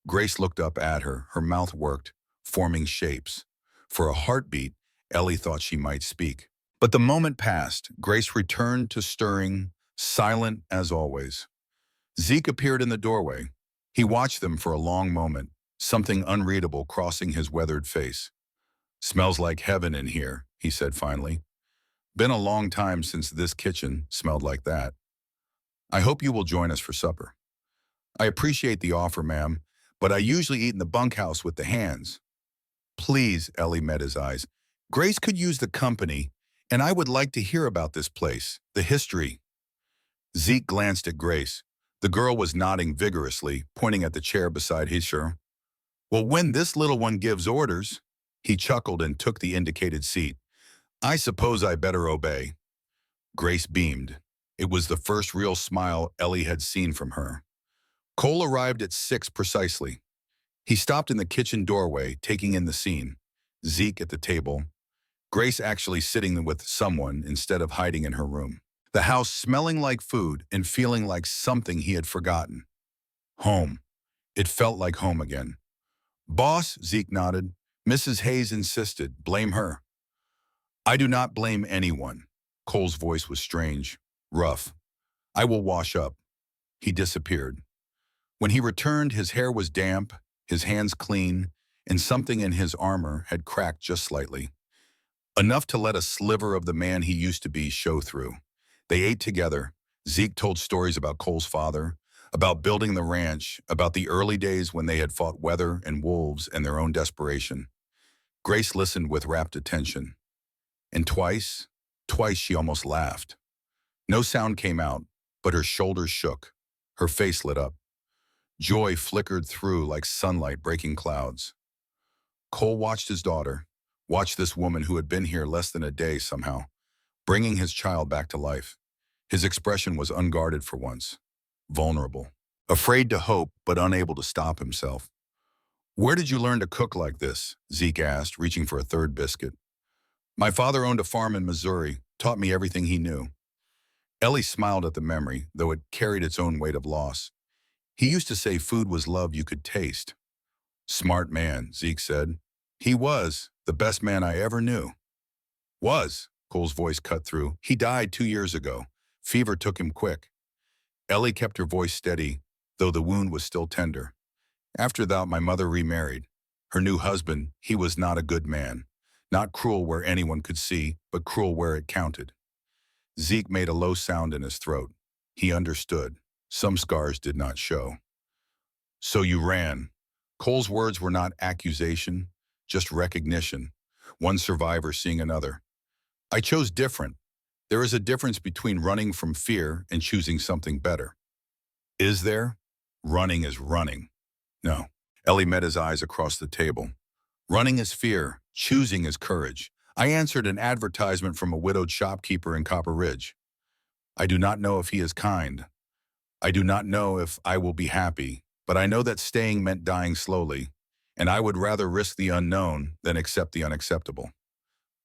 Grace looked up at her. Her mouth worked, forming shapes. For a heartbeat, Ellie thought she might speak. But the moment passed. Grace returned to stirring, silent as always. Zeke appeared in the doorway. He watched them for a long moment, something unreadable crossing his weathered face. "Smells like heaven in here," he said finally. "Been a long time since this kitchen smelled like that. I hope you will join us for supper." "I appreciate the offer, ma'am, but I usually eat in the bunkhouse with the hands." "Please," Ellie met his eyes. "Grace could use the company, and I would like to hear about this place, the history." Zeke glanced at Grace. The girl was nodding vigorously, pointing at the chair beside his chair. "Well, when this little one gives orders," he chuckled and took the indicated seat. "I suppose I better obey." Grace beamed. It was the first real smile Ellie had seen from her. Cole arrived at 6 precisely. He stopped in the kitchen doorway, taking in the scene. Zeke at the table, Grace actually sitting with someone instead of hiding in her room. The house smelling like food and feeling like something he had forgotten. Home. It felt like home again. "Boss," Zeke nodded. "Mrs. Hayes insisted. Blame her." "I do not blame anyone." Cole's voice was strange, rough. "I will wash up." He disappeared. When he returned, his hair was damp, his hands clean, and something in his armor had cracked just slightly. Enough to let a sliver of the man he used to be show through. They ate together. Zeke told stories about Cole's father, about building the ranch, about the early days when they had fought weather and wolves and their own desperation. Grace listened with rapt attention. And twice she almost laughed. No sound came out, but her shoulders shook. Her face lit up. Joy flickered through like sunlight breaking clouds. Cole watched his daughter, watched this woman who had been here less than a day somehow, bringing his child back to life. His expression was unguarded for once, vulnerable, afraid to hope but unable to stop himself. "Where did you learn to cook like this?" Zeke asked, reaching for a third biscuit. "My father owned a farm in Missouri, taught me everything he knew." Ellie smiled at the memory, though it carried its own weight of loss. "He used to say food was love you could taste." "Smart man," Zeke said. "He was the best man I ever knew." "Was," Cole's voice cut through. "He died 2 years ago. Fever took him quick." Ellie kept her voice steady, though the wound was still tender. "After that, my mother remarried. Her new husband, he was not a good man. Not cruel where anyone could see, but cruel where it counted." Zeke made a low sound in his throat. He understood. Some scars did not show. "So you ran." Cole's words were not accusation, just recognition. One survivor seeing another. "I chose different. There is a difference between running from fear and choosing something better." "Is there?" "Running is running." "No." Ellie met his eyes across the table. "Running is fear. Choosing is courage. I answered an advertisement from a widowed shopkeeper in Copper Ridge. I do not know if he is kind. I do not know if I will be happy, but I know that staying meant dying slowly, and I would rather risk the unknown than accept the unacceptable."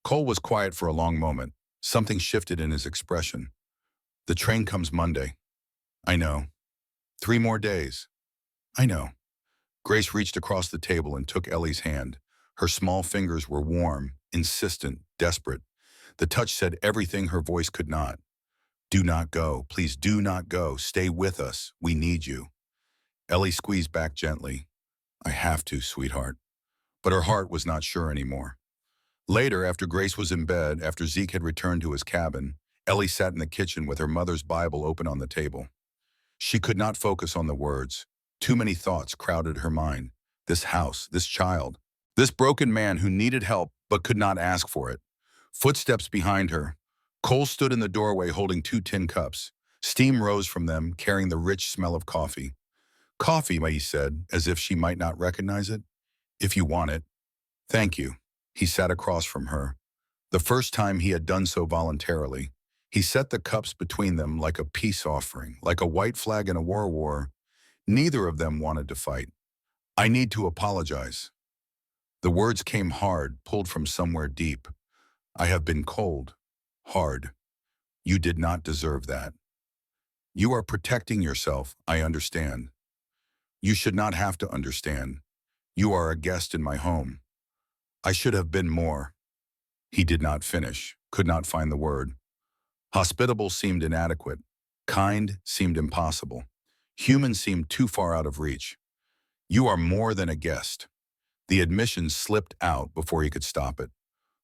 Cole was quiet for a long moment. Something shifted in his expression. "The train comes Monday." "I know." 3 more days." "I know." Grace reached across the table and took Ellie's hand. Her small fingers were warm, insistent, desperate. The touch said everything her voice could not. "Do not go. Please do not go. Stay with us. We need you." Ellie squeezed back gently. "I have to, sweetheart." But her heart was not sure anymore. Later, after Grace was in bed, after Zeke had returned to his cabin, Ellie sat in the kitchen with her mother's Bible open on the table. She could not focus on the words. Too many thoughts crowded her mind. This house, this child, this broken man who needed help but could not ask for it. Footsteps behind her. Cole stood in the doorway holding two tin cups. Steam rose from them, carrying the rich smell of coffee. Coffee, he said, as if she might not recognize it. If you want it. Thank you. He sat across from her. The first time he had done so voluntarily. He set the cups between them like a peace offering, like a white flag in a war. Neither of them wanted to fight. I need to apologize. The words came hard, pulled from somewhere deep. I have been cold. Hard. You did not deserve that. You are protecting yourself, I understand. You should not have to understand. You are a guest in my home. I should have been more. He did not finish, could not find the word. Hospitable seemed inadequate. Kind seemed impossible. Human seemed too far out of reach. You are more than a guest. The admission slipped out before he could stop it.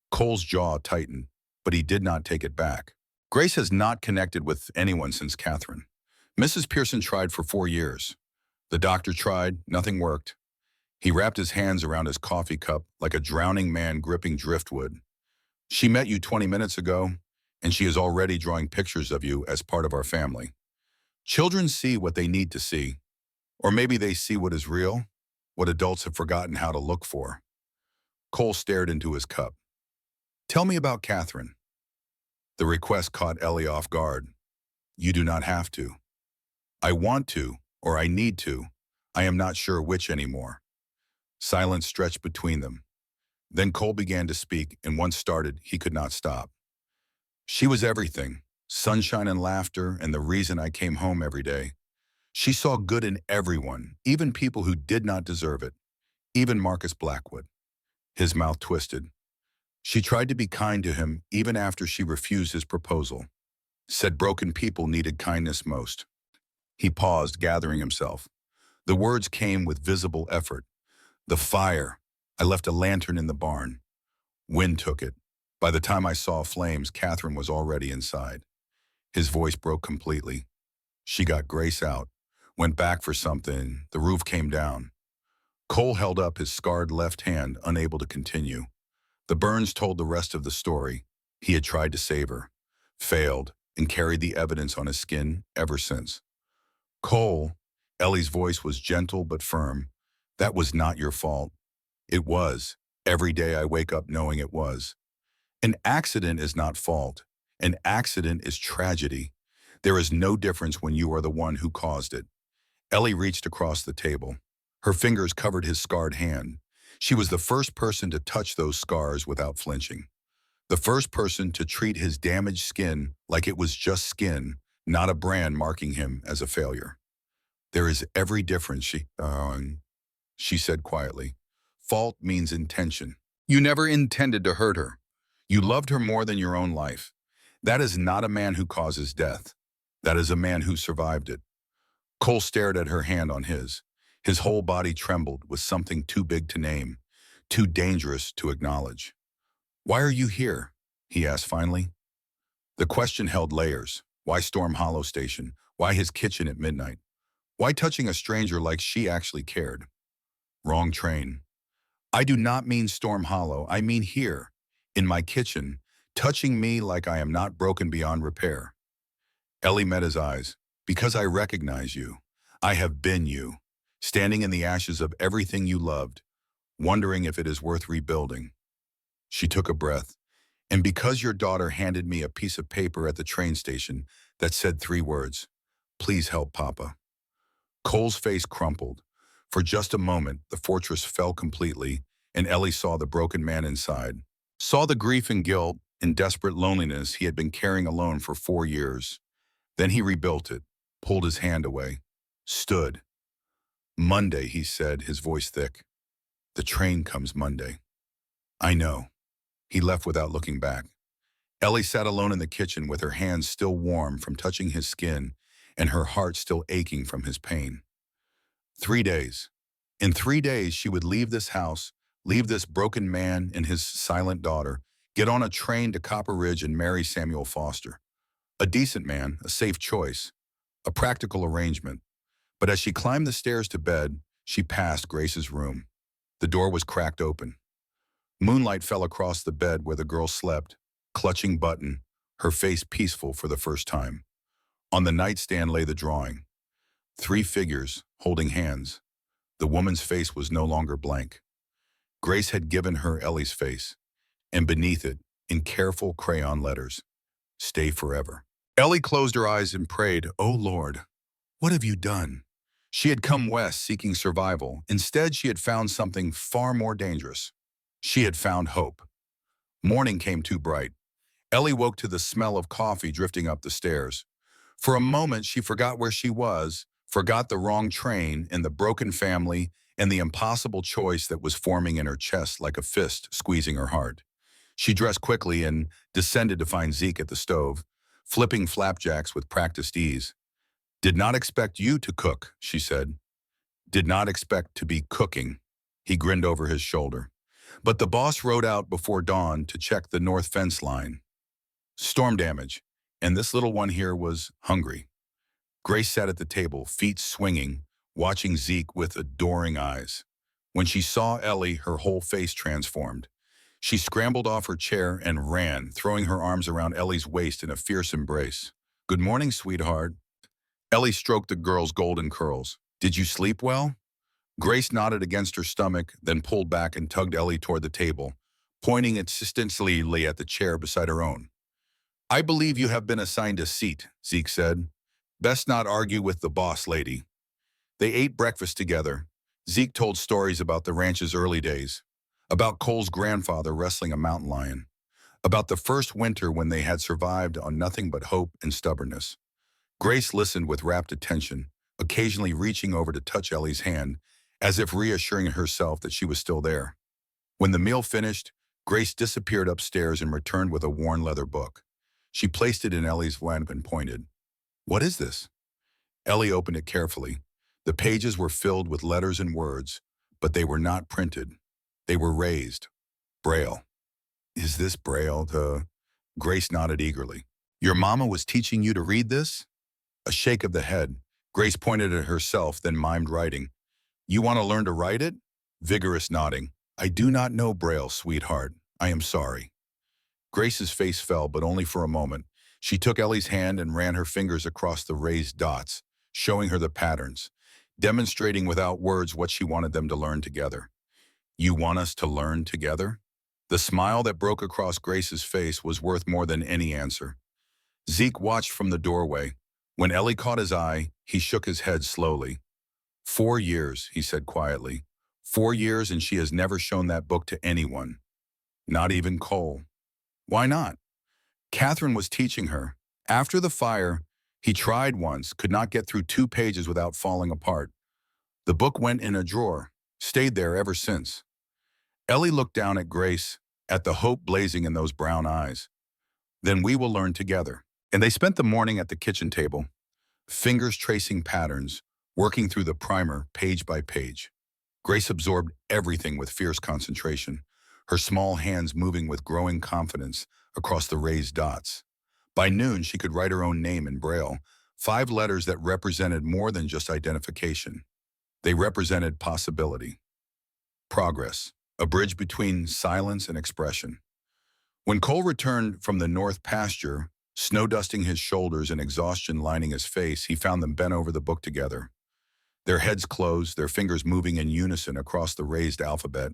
Cole's jaw tightened, but he did not take it back. Grace has not connected with anyone since Catherine. Mrs. Pearson tried for 4 years. The doctor tried, nothing worked. He wrapped his hands around his coffee cup like a drowning man gripping driftwood. She met you 20 minutes ago, and she is already drawing pictures of you as part of our family. Children see what they need to see, or maybe they see what is real, what adults have forgotten how to look for. Cole stared into his cup. Tell me about Catherine. The request caught Ellie off guard. You do not have to. I want to, or I need to. I am not sure which anymore. Silence stretched between them. Then Cole began to speak, and once started, he could not stop. She was everything, sunshine and laughter, and the reason I came home every day. She saw good in everyone, even people who did not deserve it, even Marcus Blackwood. His mouth twisted. She tried to be kind to him even after she refused his proposal. Said broken people needed kindness most. He paused, gathering himself. The words came with visible effort. The fire. I left a lantern in the barn. Wind took it. By the time I saw flames, Catherine was already inside. His voice broke completely. She got Grace out, went back for something. The roof came down. Cole held up his scarred left hand, unable to continue. The burns told the rest of the story. He had tried to save her, failed, and carried the evidence on his skin ever since. Cole, Ellie's voice was gentle but firm. That was not your fault. It was. Every day I wake up knowing it was. An accident is not fault. An accident is tragedy. There is no difference when you are the one who caused it. Ellie reached across the table. Her fingers covered his scarred hand. She was the first person to touch those scars without flinching. The first person to treat his damaged skin like it was just skin, not a brand marking him as a failure. There is every difference, she said quietly. Fault means intention. You never intended to hurt her. You loved her more than your own life. That is not a man who causes death. That is a man who survived it. Cole stared at her hand on his. His whole body trembled with something too big to name, too dangerous to acknowledge. Why are you here? He asked finally. The question held layers. Why Storm Hollow Station? Why his kitchen at midnight? Why touching a stranger like she actually cared? Wrong train. I do not mean Storm Hollow. I mean here, in my kitchen, touching me like I am not broken beyond repair. Ellie met his eyes. Because I recognize you. I have been you, standing in the ashes of everything you loved, wondering if it is worth rebuilding. She took a breath. And because your daughter handed me a piece of paper at the train station that said 3 words, please help Papa. Cole's face crumpled. For just a moment, the fortress fell completely, and Ellie saw the broken man inside. Saw the grief and guilt and desperate loneliness he had been carrying alone for 4 years. Then he rebuilt it, pulled his hand away, stood. Monday, he said, his voice thick. The train comes Monday. I know. He left without looking back. Ellie sat alone in the kitchen with her hands still warm from touching his skin and her heart still aching from his pain. 3 days. In 3 days, she would leave this house, leave this broken man and his silent daughter, get on a train to Copper Ridge and marry Samuel Foster. A decent man, a safe choice, a practical arrangement. But as she climbed the stairs to bed, she passed Grace's room. The door was cracked open. Moonlight fell across the bed where the girl slept, clutching button, her face peaceful for the first time. On the nightstand lay the drawing. 3 figures, holding hands. The woman's face was no longer blank. Grace had given her Ellie's face, and beneath it, in careful crayon letters, "Stay forever." Ellie closed her eyes and prayed, "Oh Lord, what have you done?" She had come west seeking survival. Instead, she had found something far more dangerous. She had found hope. Morning came too bright. Ellie woke to the smell of coffee drifting up the stairs. For a moment, she forgot where she was, forgot the wrong train and the broken family and the impossible choice that was forming in her chest like a fist squeezing her heart. She dressed quickly and descended to find Zeke at the stove, flipping flapjacks with practiced ease. "Did not expect you to cook," she said. "Did not expect to be cooking." He grinned over his shoulder. But the boss rode out before dawn to check the north fence line. Storm damage, and this little one here was hungry. Grace sat at the table, feet swinging, watching Zeke with adoring eyes. When she saw Ellie, her whole face transformed. She scrambled off her chair and ran, throwing her arms around Ellie's waist in a fierce embrace. "Good morning, sweetheart." Ellie stroked the girl's golden curls. "Did you sleep well?" Grace nodded against her stomach, then pulled back and tugged Ellie toward the table, pointing insistently at the chair beside her own. "I believe you have been assigned a seat," Zeke said. "Best not argue with the boss lady." They ate breakfast together. Zeke told stories about the ranch's early days, about Cole's grandfather wrestling a mountain lion, about the first winter when they had survived on nothing but hope and stubbornness. Grace listened with rapt attention, occasionally reaching over to touch Ellie's hand, as if reassuring herself that she was still there. When the meal finished, Grace disappeared upstairs and returned with a worn leather book. She placed it in Ellie's lap and pointed. "What is this?" Ellie opened it carefully. The pages were filled with letters and words, but they were not printed. They were raised. Braille. "Is this Braille?" Grace nodded eagerly. "Your mama was teaching you to read this?" A shake of the head. Grace pointed at herself, then mimed writing. "You want to learn to write it?" Vigorous nodding. "I do not know Braille, sweetheart. I am sorry." Grace's face fell, but only for a moment. She took Ellie's hand and ran her fingers across the raised dots, showing her the patterns, demonstrating without words what she wanted them to learn together. "You want us to learn together?" The smile that broke across Grace's face was worth more than any answer. Zeke watched from the doorway. When Ellie caught his eye, he shook his head slowly. 4 years, he said quietly. 4 years, and she has never shown that book to anyone. Not even Cole. Why not? Catherine was teaching her. After the fire, he tried once, could not get through 2 pages without falling apart. The book went in a drawer, stayed there ever since. Ellie looked down at Grace, at the hope blazing in those brown eyes. "Then we will learn together." And they spent the morning at the kitchen table, fingers tracing patterns, working through the primer page by page. Grace absorbed everything with fierce concentration, her small hands moving with growing confidence across the raised dots. By noon, she could write her own name in Braille, 5 letters that represented more than just identification. They represented possibility, progress, a bridge between silence and expression. When Cole returned from the north pasture, snow dusting his shoulders and exhaustion lining his face, he found them bent over the book together. Their heads closed, their fingers moving in unison across the raised alphabet.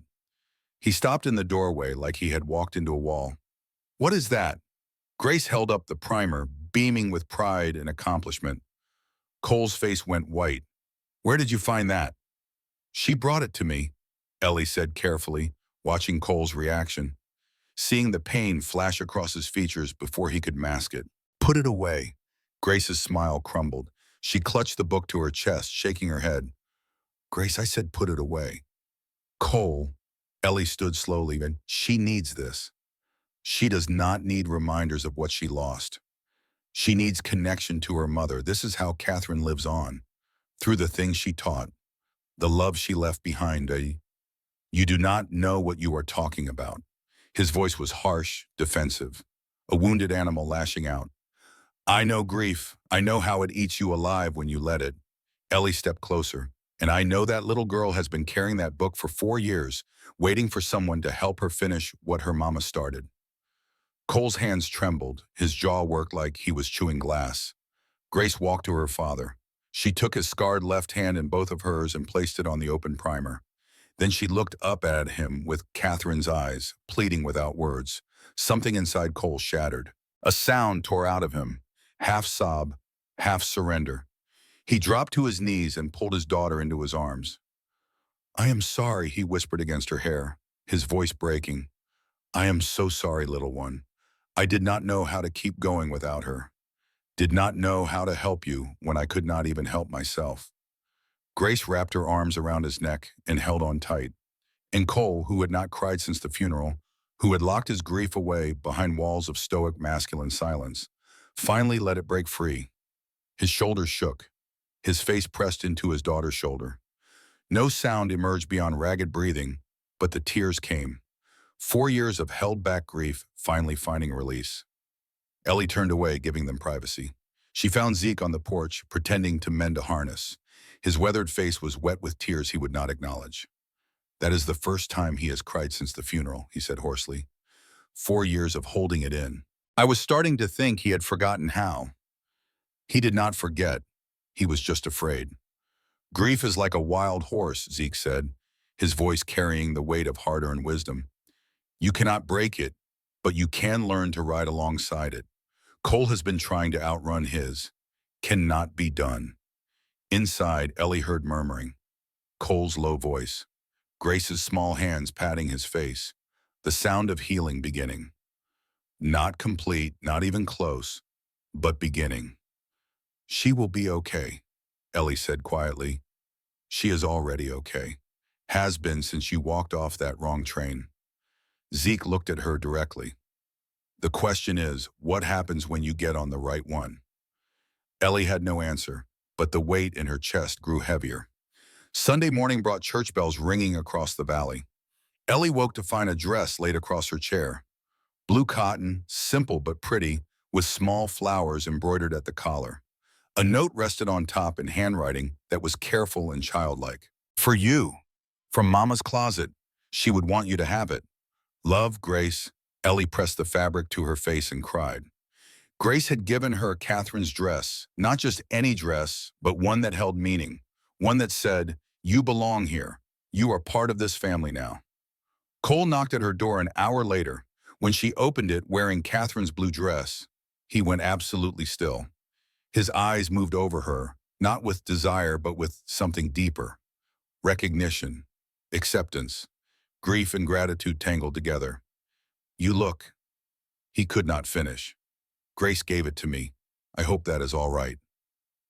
He stopped in the doorway like he had walked into a wall. "What is that?" Grace held up the primer, beaming with pride and accomplishment. Cole's face went white. "Where did you find that?" "She brought it to me," Ellie said carefully, watching Cole's reaction, seeing the pain flash across his features before he could mask it. "Put it away." Grace's smile crumbled. She clutched the book to her chest, shaking her head. "Grace, I said put it away." "Cole," Ellie stood slowly, "and she needs this. She does not need reminders of what she lost. She needs connection to her mother. This is how Catherine lives on, through the things she taught, the love she left behind. You do not know what you are talking about." His voice was harsh, defensive, a wounded animal lashing out. "I know grief. I know how it eats you alive when you let it." Ellie stepped closer. "And I know that little girl has been carrying that book for 4 years, waiting for someone to help her finish what her mama started." Cole's hands trembled. His jaw worked like he was chewing glass. Grace walked to her father. She took his scarred left hand in both of hers and placed it on the open primer. Then she looked up at him with Catherine's eyes, pleading without words. Something inside Cole shattered. A sound tore out of him, half sob, half surrender. He dropped to his knees and pulled his daughter into his arms. "I am sorry," he whispered against her hair, his voice breaking. "I am so sorry, little one. I did not know how to keep going without her. Did not know how to help you when I could not even help myself." Grace wrapped her arms around his neck and held on tight. And Cole, who had not cried since the funeral, who had locked his grief away behind walls of stoic masculine silence, finally let it break free. His shoulders shook. His face pressed into his daughter's shoulder. No sound emerged beyond ragged breathing, but the tears came. 4 years of held-back grief finally finding release. Ellie turned away, giving them privacy. She found Zeke on the porch, pretending to mend a harness. His weathered face was wet with tears he would not acknowledge. "That is the first time he has cried since the funeral," he said hoarsely. 4 years of holding it in. I was starting to think he had forgotten how. He did not forget. He was just afraid. "Grief is like a wild horse," Zeke said, his voice carrying the weight of hard-earned wisdom. "You cannot break it, but you can learn to ride alongside it. Cole has been trying to outrun his. Cannot be done." Inside, Ellie heard murmuring. Cole's low voice. Grace's small hands patting his face. The sound of healing beginning. Not complete, not even close, but beginning. "She will be okay," Ellie said quietly. "She is already okay. Has been since you walked off that wrong train." Zeke looked at her directly. "The question is, what happens when you get on the right one?" Ellie had no answer, but the weight in her chest grew heavier. Sunday morning brought church bells ringing across the valley. Ellie woke to find a dress laid across her chair. Blue cotton, simple but pretty, with small flowers embroidered at the collar. A note rested on top in handwriting that was careful and childlike. "For you. From Mama's closet. She would want you to have it. Love, Grace." Ellie pressed the fabric to her face and cried. Grace had given her Catherine's dress, not just any dress, but one that held meaning. One that said, "You belong here. You are part of this family now." Cole knocked at her door an hour later. When she opened it wearing Catherine's blue dress, he went absolutely still. His eyes moved over her, not with desire but with something deeper. Recognition, acceptance, grief and gratitude tangled together. "You look." He could not finish. "Grace gave it to me. I hope that is all right."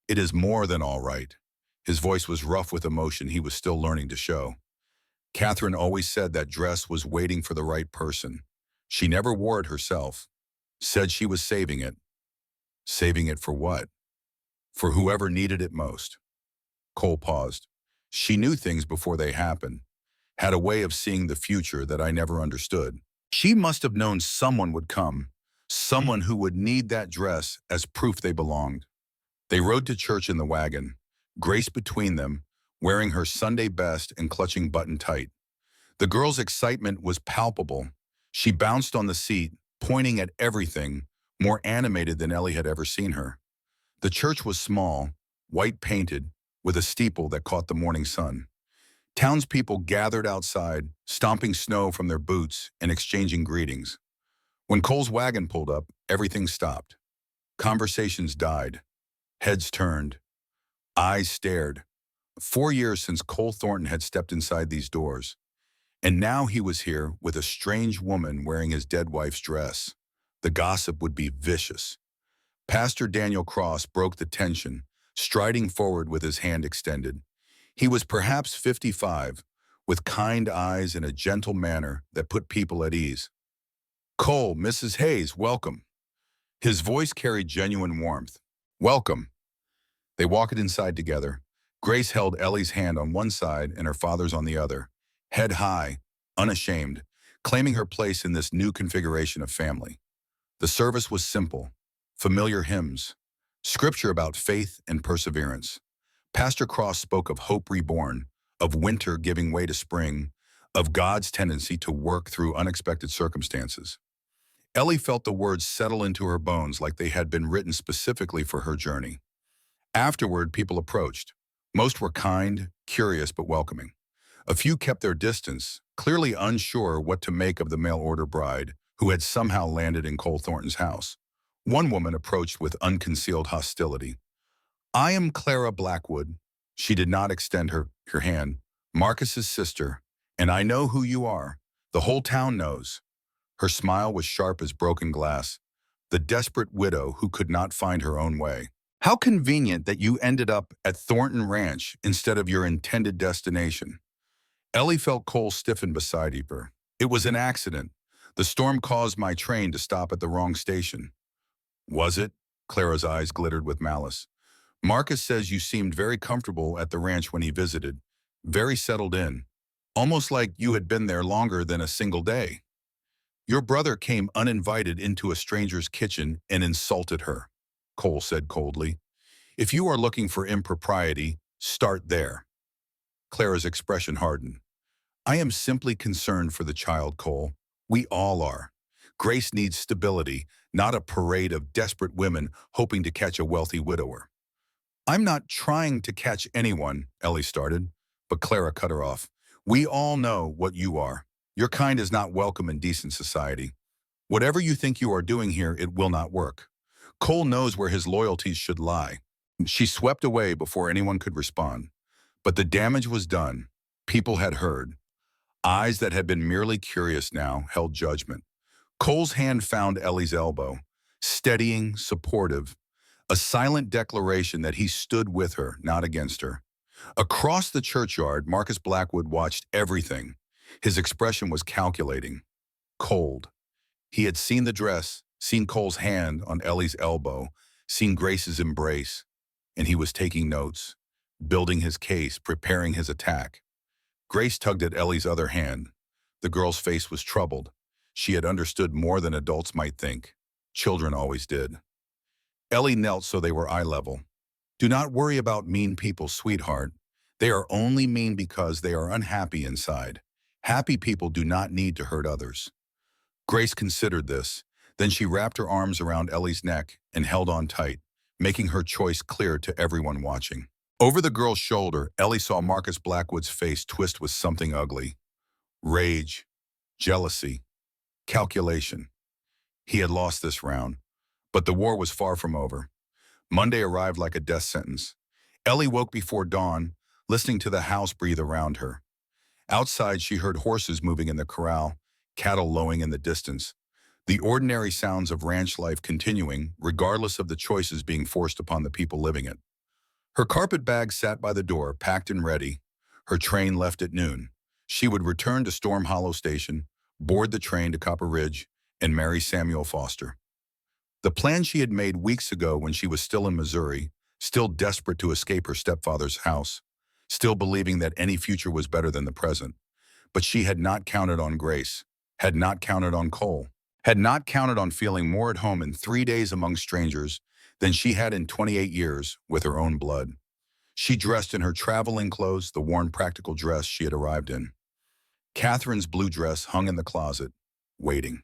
"It is more than all right." His voice was rough with emotion he was still learning to show. "Catherine always said that dress was waiting for the right person. She never wore it herself. Said she was saving it." "Saving it for what?" "For whoever needed it most." Cole paused. "She knew things before they happened. Had a way of seeing the future that I never understood. She must have known someone would come. Someone who would need that dress as proof they belonged." They rode to church in the wagon, Grace between them, wearing her Sunday best and clutching button tight. The girl's excitement was palpable. She bounced on the seat, pointing at everything, more animated than Ellie had ever seen her. The church was small, white painted, with a steeple that caught the morning sun. Townspeople gathered outside, stomping snow from their boots and exchanging greetings. When Cole's wagon pulled up, everything stopped. Conversations died. Heads turned. Eyes stared. 4 years since Cole Thornton had stepped inside these doors. And now he was here with a strange woman wearing his dead wife's dress. The gossip would be vicious. Pastor Daniel Cross broke the tension, striding forward with his hand extended. He was perhaps 55, with kind eyes and a gentle manner that put people at ease. "Cole, Mrs. Hayes, welcome." His voice carried genuine warmth. "Welcome." They walked inside together. Grace held Ellie's hand on one side and her father's on the other, head high, unashamed, claiming her place in this new configuration of family. The service was simple, familiar hymns, scripture about faith and perseverance. Pastor Cross spoke of hope reborn, of winter giving way to spring, of God's tendency to work through unexpected circumstances. Ellie felt the words settle into her bones like they had been written specifically for her journey. Afterward, people approached. Most were kind, curious, but welcoming. A few kept their distance, clearly unsure what to make of the mail-order bride who had somehow landed in Cole Thornton's house. One woman approached with unconcealed hostility. "I am Clara Blackwood." She did not extend her hand. "Marcus's sister, and I know who you are. The whole town knows." Her smile was sharp as broken glass. The desperate widow who could not find her own way. "How convenient that you ended up at Thornton Ranch instead of your intended destination." Ellie felt Cole stiffen beside her. "It was an accident. The storm caused my train to stop at the wrong station." "Was it?" Clara's eyes glittered with malice. "Marcus says you seemed very comfortable at the ranch when he visited. Very settled in. Almost like you had been there longer than a single day." "Your brother came uninvited into a stranger's kitchen and insulted her," Cole said coldly. "If you are looking for impropriety, start there." Clara's expression hardened. "I am simply concerned for the child, Cole. We all are. Grace needs stability, not a parade of desperate women hoping to catch a wealthy widower." "I'm not trying to catch anyone," Ellie started, but Clara cut her off. "We all know what you are. Your kind is not welcome in decent society. Whatever you think you are doing here, it will not work." Cole knows where his loyalties should lie. She swept away before anyone could respond. But the damage was done. People had heard. Eyes that had been merely curious now held judgment. Cole's hand found Ellie's elbow, steadying, supportive, a silent declaration that he stood with her, not against her. Across the churchyard, Marcus Blackwood watched everything. His expression was calculating, cold. He had seen the dress, seen Cole's hand on Ellie's elbow, seen Grace's embrace, and he was taking notes, building his case, preparing his attack. Grace tugged at Ellie's other hand. The girl's face was troubled. She had understood more than adults might think. Children always did. Ellie knelt so they were eye level. "Do not worry about mean people, sweetheart. They are only mean because they are unhappy inside. Happy people do not need to hurt others." Grace considered this. Then she wrapped her arms around Ellie's neck and held on tight, making her choice clear to everyone watching. Over the girl's shoulder, Ellie saw Marcus Blackwood's face twist with something ugly. Rage, jealousy, calculation. He had lost this round, but the war was far from over. Monday arrived like a death sentence. Ellie woke before dawn, listening to the house breathe around her. Outside, she heard horses moving in the corral, cattle lowing in the distance. The ordinary sounds of ranch life continuing, regardless of the choices being forced upon the people living it. Her carpet bag sat by the door, packed and ready. Her train left at noon. She would return to Storm Hollow Station, board the train to Copper Ridge, and marry Samuel Foster. The plan she had made weeks ago when she was still in Missouri, still desperate to escape her stepfather's house, still believing that any future was better than the present. But she had not counted on Grace, had not counted on Cole, had not counted on feeling more at home in 3 days among strangers than she had in 28 years with her own blood. She dressed in her traveling clothes, the worn practical dress she had arrived in. Catherine's blue dress hung in the closet, waiting.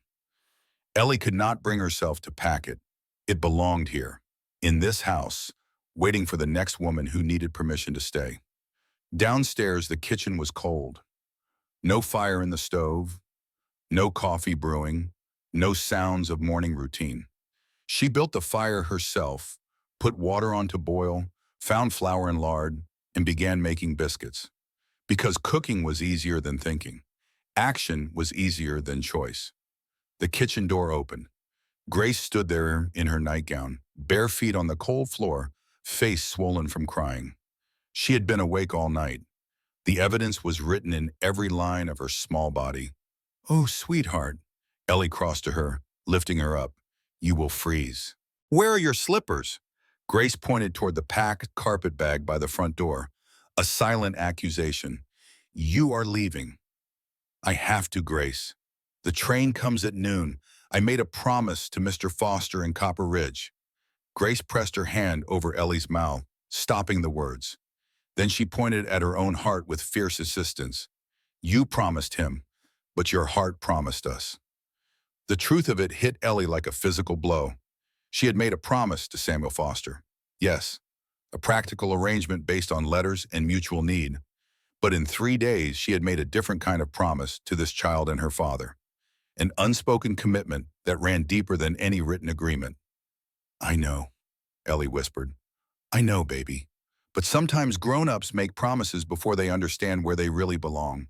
Ellie could not bring herself to pack it. It belonged here, in this house, waiting for the next woman who needed permission to stay. Downstairs, the kitchen was cold. No fire in the stove, no coffee brewing, no sounds of morning routine. She built the fire herself, put water on to boil, found flour and lard, and began making biscuits. Because cooking was easier than thinking. Action was easier than choice. The kitchen door opened. Grace stood there in her nightgown, bare feet on the cold floor, face swollen from crying. She had been awake all night. The evidence was written in every line of her small body. "Oh, sweetheart." Ellie crossed to her, lifting her up. "You will freeze." "Where are your slippers?" Grace pointed toward the packed carpet bag by the front door. A silent accusation. "You are leaving." "I have to, Grace. The train comes at noon. I made a promise to Mr. Foster in Copper Ridge." Grace pressed her hand over Ellie's mouth, stopping the words. Then she pointed at her own heart with fierce insistence. "You promised him, but your heart promised us." The truth of it hit Ellie like a physical blow. She had made a promise to Samuel Foster. Yes, a practical arrangement based on letters and mutual need. But in 3 days, she had made a different kind of promise to this child and her father. An unspoken commitment that ran deeper than any written agreement. I know, Ellie whispered. I know, baby. But sometimes grown-ups make promises before they understand where they really belong.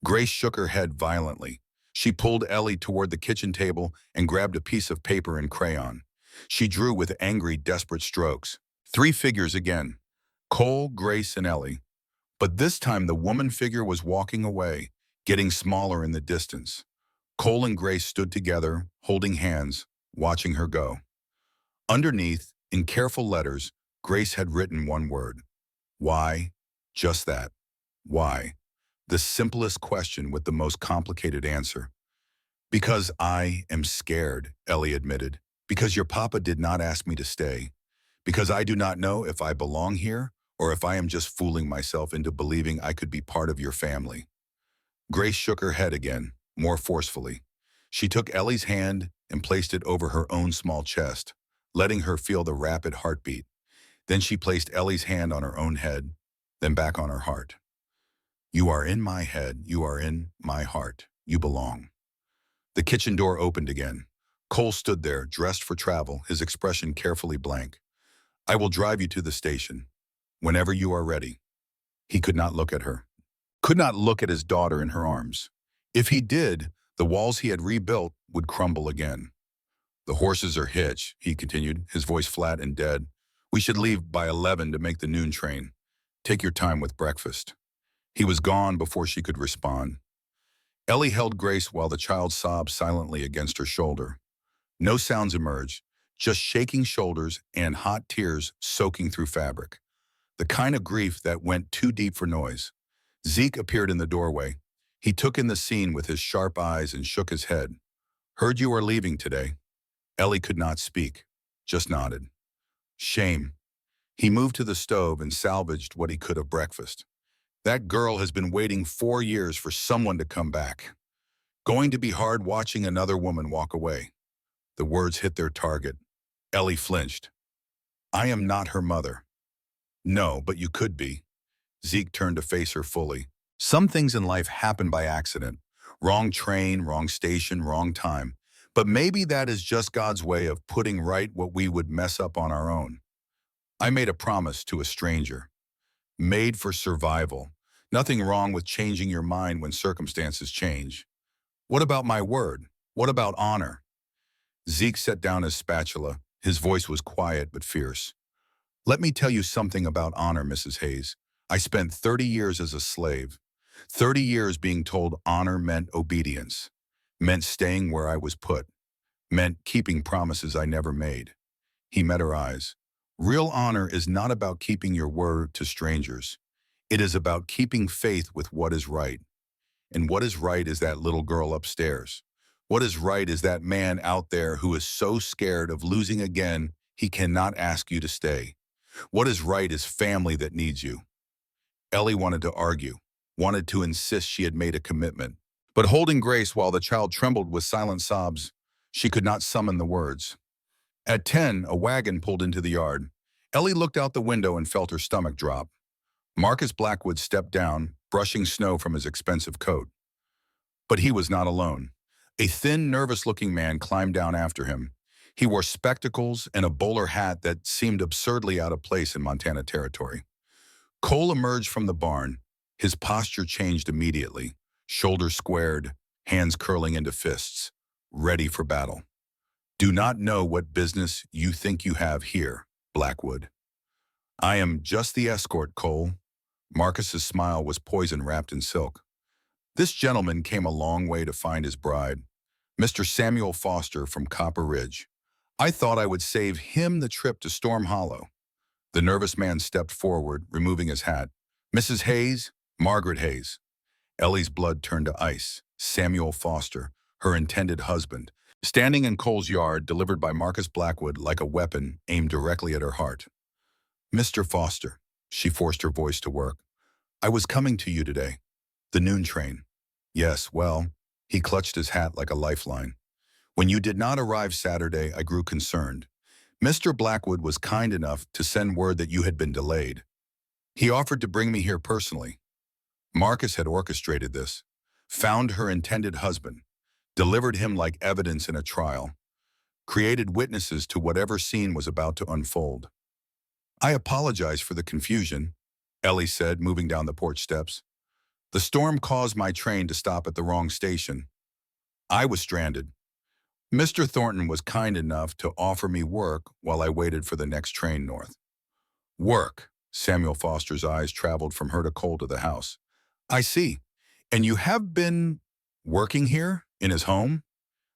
Grace shook her head violently. She pulled Ellie toward the kitchen table and grabbed a piece of paper and crayon. She drew with angry, desperate strokes. 3 figures again. Cole, Grace, and Ellie. But this time the woman figure was walking away, getting smaller in the distance. Cole and Grace stood together, holding hands, watching her go. Underneath, in careful letters, Grace had written one word. Why? Just that. Why? The simplest question with the most complicated answer. Because I am scared, Ellie admitted. Because your papa did not ask me to stay. Because I do not know if I belong here or if I am just fooling myself into believing I could be part of your family. Grace shook her head again, more forcefully. She took Ellie's hand and placed it over her own small chest, letting her feel the rapid heartbeat. Then she placed Ellie's hand on her own head, then back on her heart. You are in my head, you are in my heart, you belong. The kitchen door opened again. Cole stood there, dressed for travel, his expression carefully blank. I will drive you to the station, whenever you are ready. He could not look at her, could not look at his daughter in her arms. If he did, the walls he had rebuilt would crumble again. The horses are hitched, he continued, his voice flat and dead. We should leave by 11 to make the noon train. Take your time with breakfast. He was gone before she could respond. Ellie held Grace while the child sobbed silently against her shoulder. No sounds emerged, just shaking shoulders and hot tears soaking through fabric. The kind of grief that went too deep for noise. Zeke appeared in the doorway. He took in the scene with his sharp eyes and shook his head. Heard you are leaving today. Ellie could not speak, just nodded. Shame. He moved to the stove and salvaged what he could of breakfast. That girl has been waiting 4 years for someone to come back. Going to be hard watching another woman walk away. The words hit their target. Ellie flinched. I am not her mother. No, but you could be. Zeke turned to face her fully. Some things in life happen by accident. Wrong train, wrong station, wrong time. But maybe that is just God's way of putting right what we would mess up on our own. I made a promise to a stranger. Made for survival. Nothing wrong with changing your mind when circumstances change. What about my word? What about honor? Zeke set down his spatula. His voice was quiet but fierce. Let me tell you something about honor, Mrs. Hayes. I spent 30 years as a slave. 30 years being told honor meant obedience. Meant staying where I was put. Meant keeping promises I never made. He met her eyes. Real honor is not about keeping your word to strangers. It is about keeping faith with what is right. And what is right is that little girl upstairs. What is right is that man out there who is so scared of losing again, he cannot ask you to stay. What is right is family that needs you. Ellie wanted to argue, wanted to insist she had made a commitment. But holding Grace while the child trembled with silent sobs, she could not summon the words. At 10, a wagon pulled into the yard. Ellie looked out the window and felt her stomach drop. Marcus Blackwood stepped down, brushing snow from his expensive coat. But he was not alone. A thin, nervous-looking man climbed down after him. He wore spectacles and a bowler hat that seemed absurdly out of place in Montana territory. Cole emerged from the barn. His posture changed immediately, shoulders squared, hands curling into fists, ready for battle. Do not know what business you think you have here, Blackwood. I am just the escort, Cole. Marcus's smile was poison wrapped in silk. This gentleman came a long way to find his bride, Mr. Samuel Foster from Copper Ridge. I thought I would save him the trip to Storm Hollow. The nervous man stepped forward, removing his hat. Mrs. Hayes, Margaret Hayes. Ellie's blood turned to ice. Samuel Foster, her intended husband, standing in Cole's yard, delivered by Marcus Blackwood like a weapon aimed directly at her heart. Mr. Foster, she forced her voice to work. I was coming to you today. The noon train. Yes, well, he clutched his hat like a lifeline. When you did not arrive Saturday, I grew concerned. Mr. Blackwood was kind enough to send word that you had been delayed. He offered to bring me here personally. Marcus had orchestrated this, found her intended husband, delivered him like evidence in a trial, created witnesses to whatever scene was about to unfold. I apologize for the confusion, Ellie said, moving down the porch steps. The storm caused my train to stop at the wrong station. I was stranded. Mr. Thornton was kind enough to offer me work while I waited for the next train north. Work. Samuel Foster's eyes traveled from her to Cole to the house. I see. And you have been working here in his home?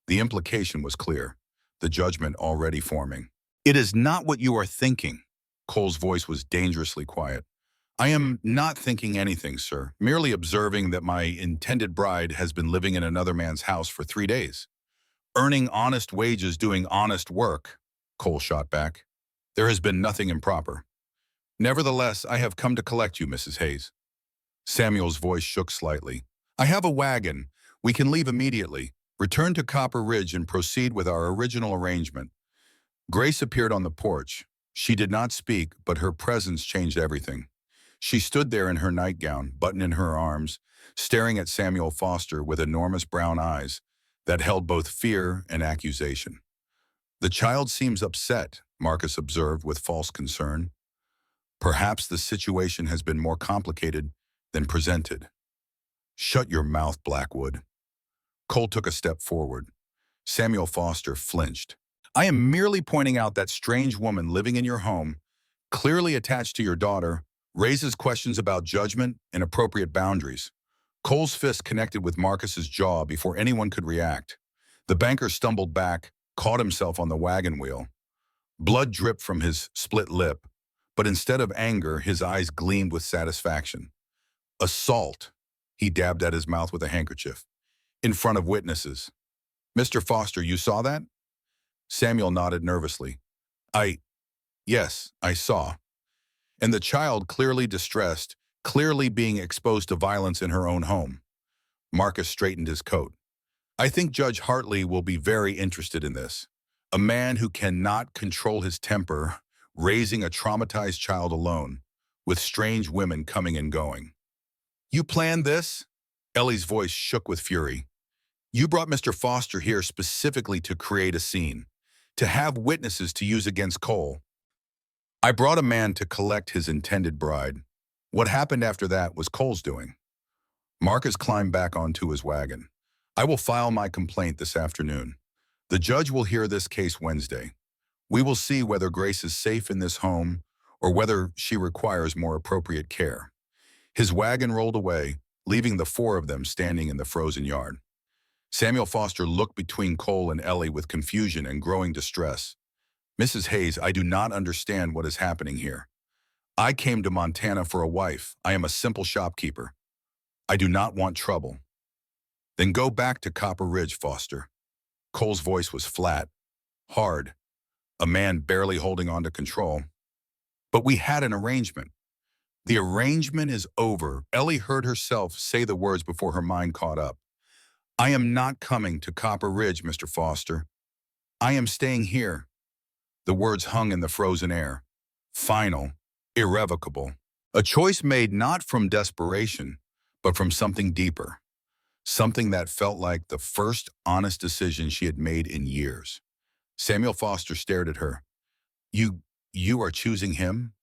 The implication was clear, the judgment already forming. It is not what you are thinking. Cole's voice was dangerously quiet. I am not thinking anything, sir, merely observing that my intended bride has been living in another man's house for 3 days. Earning honest wages doing honest work, Cole shot back. There has been nothing improper. Nevertheless, I have come to collect you, Mrs. Hayes. Samuel's voice shook slightly. I have a wagon. We can leave immediately, return to Copper Ridge and proceed with our original arrangement. Grace appeared on the porch. She did not speak, but her presence changed everything. She stood there in her nightgown, button in her arms, staring at Samuel Foster with enormous brown eyes that held both fear and accusation. The child seems upset, Marcus observed with false concern. Perhaps the situation has been more complicated than presented. Shut your mouth, Blackwood. Cole took a step forward. Samuel Foster flinched. I am merely pointing out that strange woman living in your home, clearly attached to your daughter, raises questions about judgment and appropriate boundaries. Cole's fist connected with Marcus's jaw before anyone could react. The banker stumbled back, caught himself on the wagon wheel. Blood dripped from his split lip, but instead of anger, his eyes gleamed with satisfaction. Assault. He dabbed at his mouth with a handkerchief. In front of witnesses. Mr. Foster, you saw that? Samuel nodded nervously. Yes, I saw. And the child, clearly distressed, clearly being exposed to violence in her own home. Marcus straightened his coat. I think Judge Hartley will be very interested in this. A man who cannot control his temper, raising a traumatized child alone, with strange women coming and going. You planned this? Ellie's voice shook with fury. You brought Mr. Foster here specifically to create a scene, to have witnesses to use against Cole. I brought a man to collect his intended bride. What happened after that was Cole's doing. Marcus climbed back onto his wagon. I will file my complaint this afternoon. The judge will hear this case Wednesday. We will see whether Grace is safe in this home or whether she requires more appropriate care. His wagon rolled away, leaving the 4 of them standing in the frozen yard. Samuel Foster looked between Cole and Ellie with confusion and growing distress. Mrs. Hayes, I do not understand what is happening here. I came to Montana for a wife. I am a simple shopkeeper. I do not want trouble. Then go back to Copper Ridge, Foster. Cole's voice was flat, hard, a man barely holding on to control. But we had an arrangement. The arrangement is over. Ellie heard herself say the words before her mind caught up. I am not coming to Copper Ridge, Mr. Foster. I am staying here. The words hung in the frozen air. Final, irrevocable. A choice made not from desperation, but from something deeper. Something that felt like the first honest decision she had made in years. Samuel Foster stared at her. You are choosing him?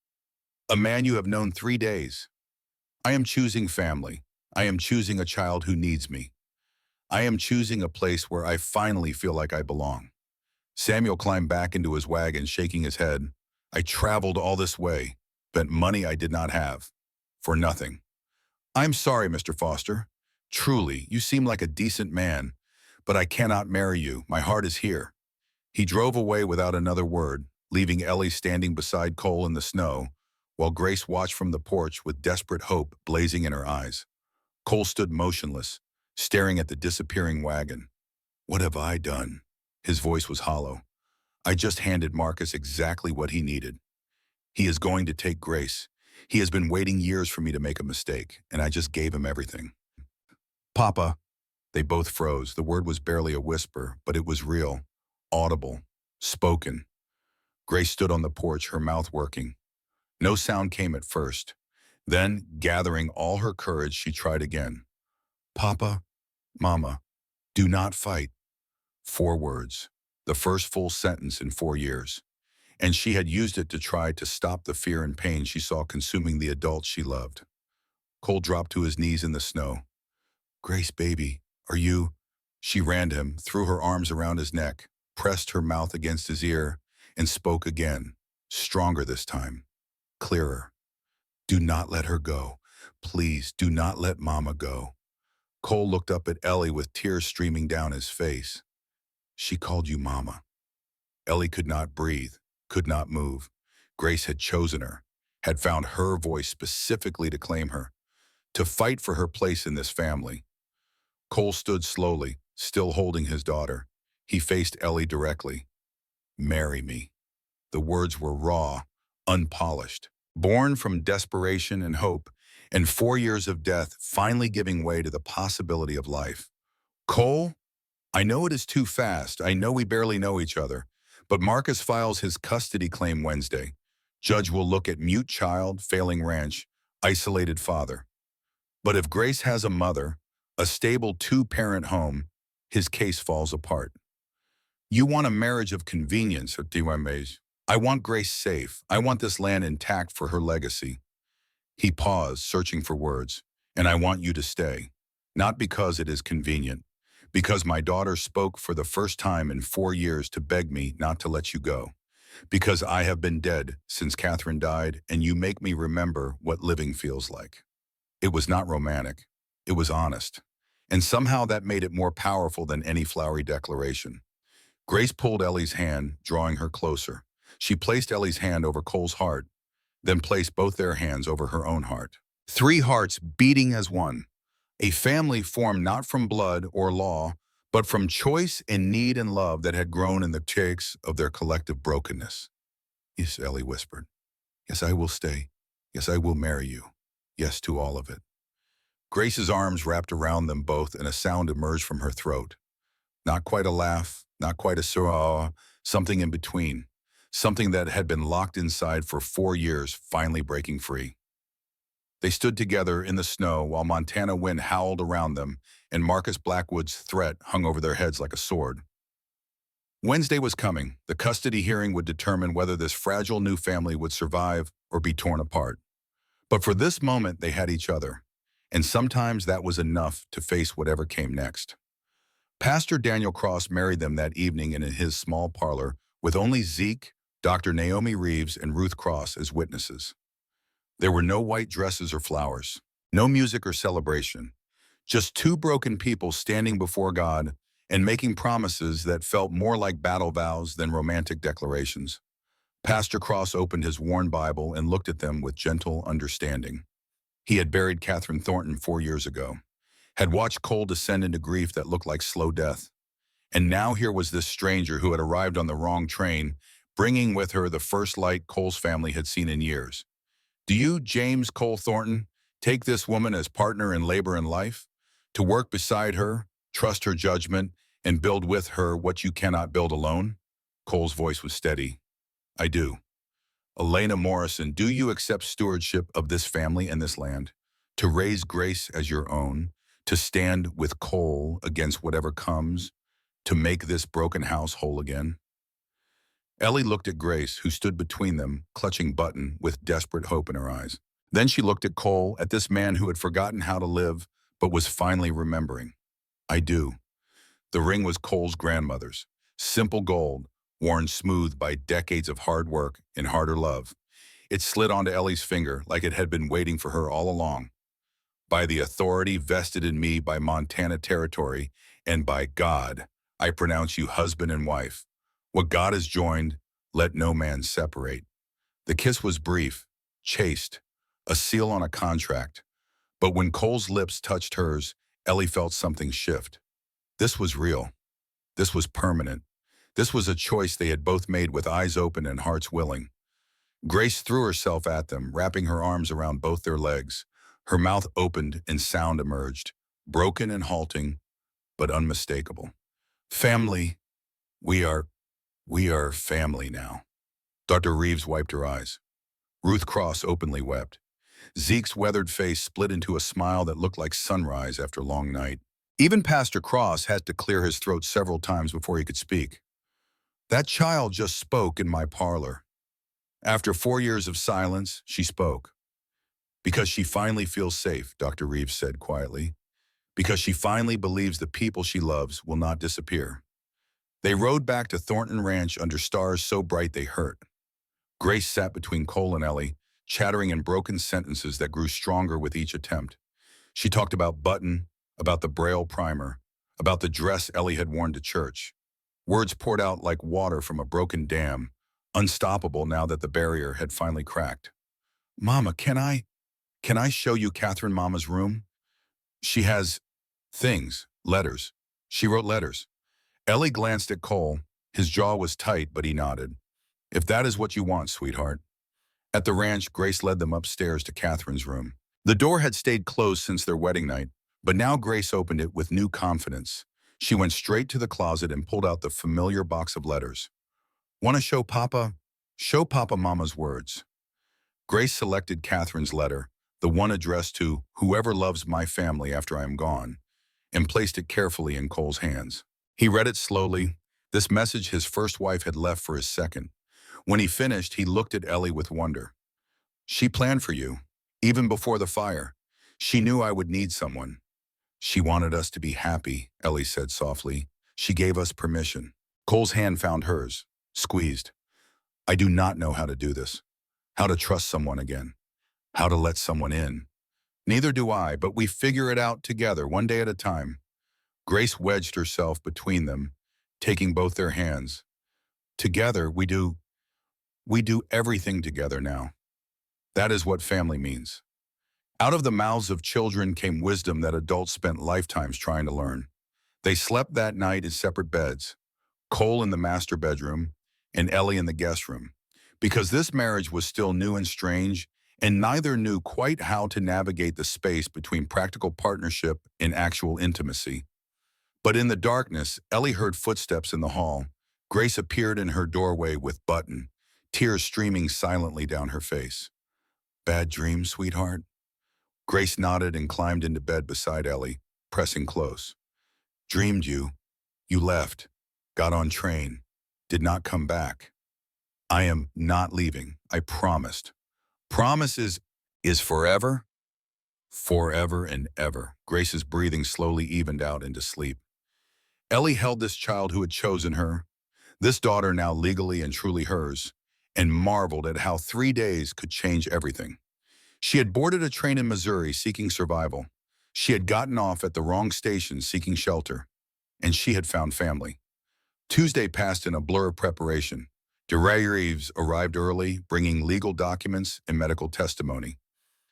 A man you have known 3 days. I am choosing family. I am choosing a child who needs me. I am choosing a place where I finally feel like I belong. Samuel climbed back into his wagon, shaking his head. I traveled all this way, spent money I did not have, for nothing. I'm sorry, Mr. Foster. Truly, you seem like a decent man, but I cannot marry you. My heart is here. He drove away without another word, leaving Ellie standing beside Cole in the snow, while Grace watched from the porch with desperate hope blazing in her eyes. Cole stood motionless, staring at the disappearing wagon. What have I done? His voice was hollow. I just handed Marcus exactly what he needed. He is going to take Grace. He has been waiting years for me to make a mistake, and I just gave him everything. Papa, They both froze. The word was barely a whisper, but it was real, audible, spoken. Grace stood on the porch, her mouth working. No sound came at first. Then, gathering all her courage, she tried again. Papa, Mama, do not fight. 4 words. The first full sentence in 4 years. And she had used it to try to stop the fear and pain she saw consuming the adults she loved. Cole dropped to his knees in the snow. Grace, baby, are you? She ran to him, threw her arms around his neck, pressed her mouth against his ear, and spoke again, stronger this time, clearer. Do not let her go. Please, do not let Mama go. Cole looked up at Ellie with tears streaming down his face. She called you Mama. Ellie could not breathe, could not move. Grace had chosen her, had found her voice specifically to claim her, to fight for her place in this family. Cole stood slowly, still holding his daughter. He faced Ellie directly. Marry me. The words were raw, unpolished, born from desperation and hope, and 4 years of death finally giving way to the possibility of life. Cole, I know it is too fast. I know we barely know each other. But Marcus files his custody claim Wednesday. Judge will look at mute child, failing ranch, isolated father. But if Grace has a mother, a stable 2-parent home, his case falls apart. You want a marriage of convenience, Diwemez. I want Grace safe. I want this land intact for her legacy. He paused, searching for words. And I want you to stay. Not because it is convenient. Because my daughter spoke for the first time in 4 years to beg me not to let you go. Because I have been dead since Catherine died, and you make me remember what living feels like. It was not romantic. It was honest. And somehow that made it more powerful than any flowery declaration. Grace pulled Ellie's hand, drawing her closer. She placed Ellie's hand over Cole's heart, then placed both their hands over her own heart. 3 hearts beating as one. A family formed not from blood or law, but from choice and need and love that had grown in the shakes of their collective brokenness. Yes, Ellie whispered. Yes, I will stay. Yes, I will marry you. Yes to all of it. Grace's arms wrapped around them both, and a sound emerged from her throat. Not quite a laugh, not quite a surah, something in between. Something that had been locked inside for 4 years, finally breaking free. They stood together in the snow while Montana wind howled around them and Marcus Blackwood's threat hung over their heads like a sword. Wednesday was coming. The custody hearing would determine whether this fragile new family would survive or be torn apart. But for this moment, they had each other. And sometimes that was enough to face whatever came next. Pastor Daniel Cross married them that evening in his small parlor with only Zeke, Dr. Naomi Reeves, and Ruth Cross as witnesses. There were no white dresses or flowers, no music or celebration, just 2 broken people standing before God and making promises that felt more like battle vows than romantic declarations. Pastor Cross opened his worn Bible and looked at them with gentle understanding. He had buried Catherine Thornton 4 years ago, had watched Cole descend into grief that looked like slow death. And now here was this stranger who had arrived on the wrong train, bringing with her the first light Cole's family had seen in years. Do you, James Cole Thornton, take this woman as partner in labor and life? To work beside her, trust her judgment, and build with her what you cannot build alone? Cole's voice was steady. I do. Elena Morrison, do you accept stewardship of this family and this land? To raise Grace as your own? To stand with Cole against whatever comes? To make this broken house whole again? Ellie looked at Grace, who stood between them, clutching Button with desperate hope in her eyes. Then she looked at Cole, at this man who had forgotten how to live, but was finally remembering. I do. The ring was Cole's grandmother's. Simple gold, worn smooth by decades of hard work and harder love. It slid onto Ellie's finger like it had been waiting for her all along. By the authority vested in me by Montana territory, and by God, I pronounce you husband and wife. What God has joined, let no man separate. The kiss was brief, chaste, a seal on a contract. But when Cole's lips touched hers, Ellie felt something shift. This was real. This was permanent. This was a choice they had both made with eyes open and hearts willing. Grace threw herself at them, wrapping her arms around both their legs. Her mouth opened and sound emerged, broken and halting. but unmistakable. Family, we are, we are family now. Dr. Reeves wiped her eyes. Ruth Cross openly wept. Zeke's weathered face split into a smile that looked like sunrise after a long night. Even Pastor Cross had to clear his throat several times before he could speak. That child just spoke in my parlor. After 4 years of silence, she spoke. Because she finally feels safe, Dr. Reeves said quietly. Because she finally believes the people she loves will not disappear. They rode back to Thornton Ranch under stars so bright they hurt. Grace sat between Cole and Ellie, chattering in broken sentences that grew stronger with each attempt. She talked about Button, about the Braille primer, about the dress Ellie had worn to church. Words poured out like water from a broken dam, unstoppable now that the barrier had finally cracked. Mama, can I show you Catherine Mama's room? She has things, letters. She wrote letters. Ellie glanced at Cole. His jaw was tight, but he nodded. If that is what you want, sweetheart. At the ranch, Grace led them upstairs to Catherine's room. The door had stayed closed since their wedding night, but now Grace opened it with new confidence. She went straight to the closet and pulled out the familiar box of letters. Want to show Papa? Show Papa Mama's words. Grace selected Catherine's letter, the one addressed to whoever loves my family after I am gone, and placed it carefully in Cole's hands. He read it slowly, this message his first wife had left for his second. When he finished, he looked at Ellie with wonder. She planned for you, even before the fire. She knew I would need someone. She wanted us to be happy, Ellie said softly. She gave us permission. Cole's hand found hers, squeezed. I do not know how to do this, how to trust someone again, how to let someone in. Neither do I, but we figure it out together, one day at a time. Grace wedged herself between them, taking both their hands. Together, we do everything together now. That is what family means. Out of the mouths of children came wisdom that adults spent lifetimes trying to learn. They slept that night in separate beds, Cole in the master bedroom and Ellie in the guest room, because this marriage was still new and strange, and neither knew quite how to navigate the space between practical partnership and actual intimacy. But in the darkness, Ellie heard footsteps in the hall. Grace appeared in her doorway with Button, tears streaming silently down her face. Bad dream, sweetheart? Grace nodded and climbed into bed beside Ellie, pressing close. Dreamed you. You left, got on train, did not come back. I am not leaving, I promised. Promise is forever? Forever and ever. Grace's breathing slowly evened out into sleep. Ellie held this child who had chosen her, this daughter now legally and truly hers, and marveled at how 3 days could change everything. She had boarded a train in Missouri seeking survival. She had gotten off at the wrong station seeking shelter, and she had found family. Tuesday passed in a blur of preparation. DeRay Reeves arrived early, bringing legal documents and medical testimony.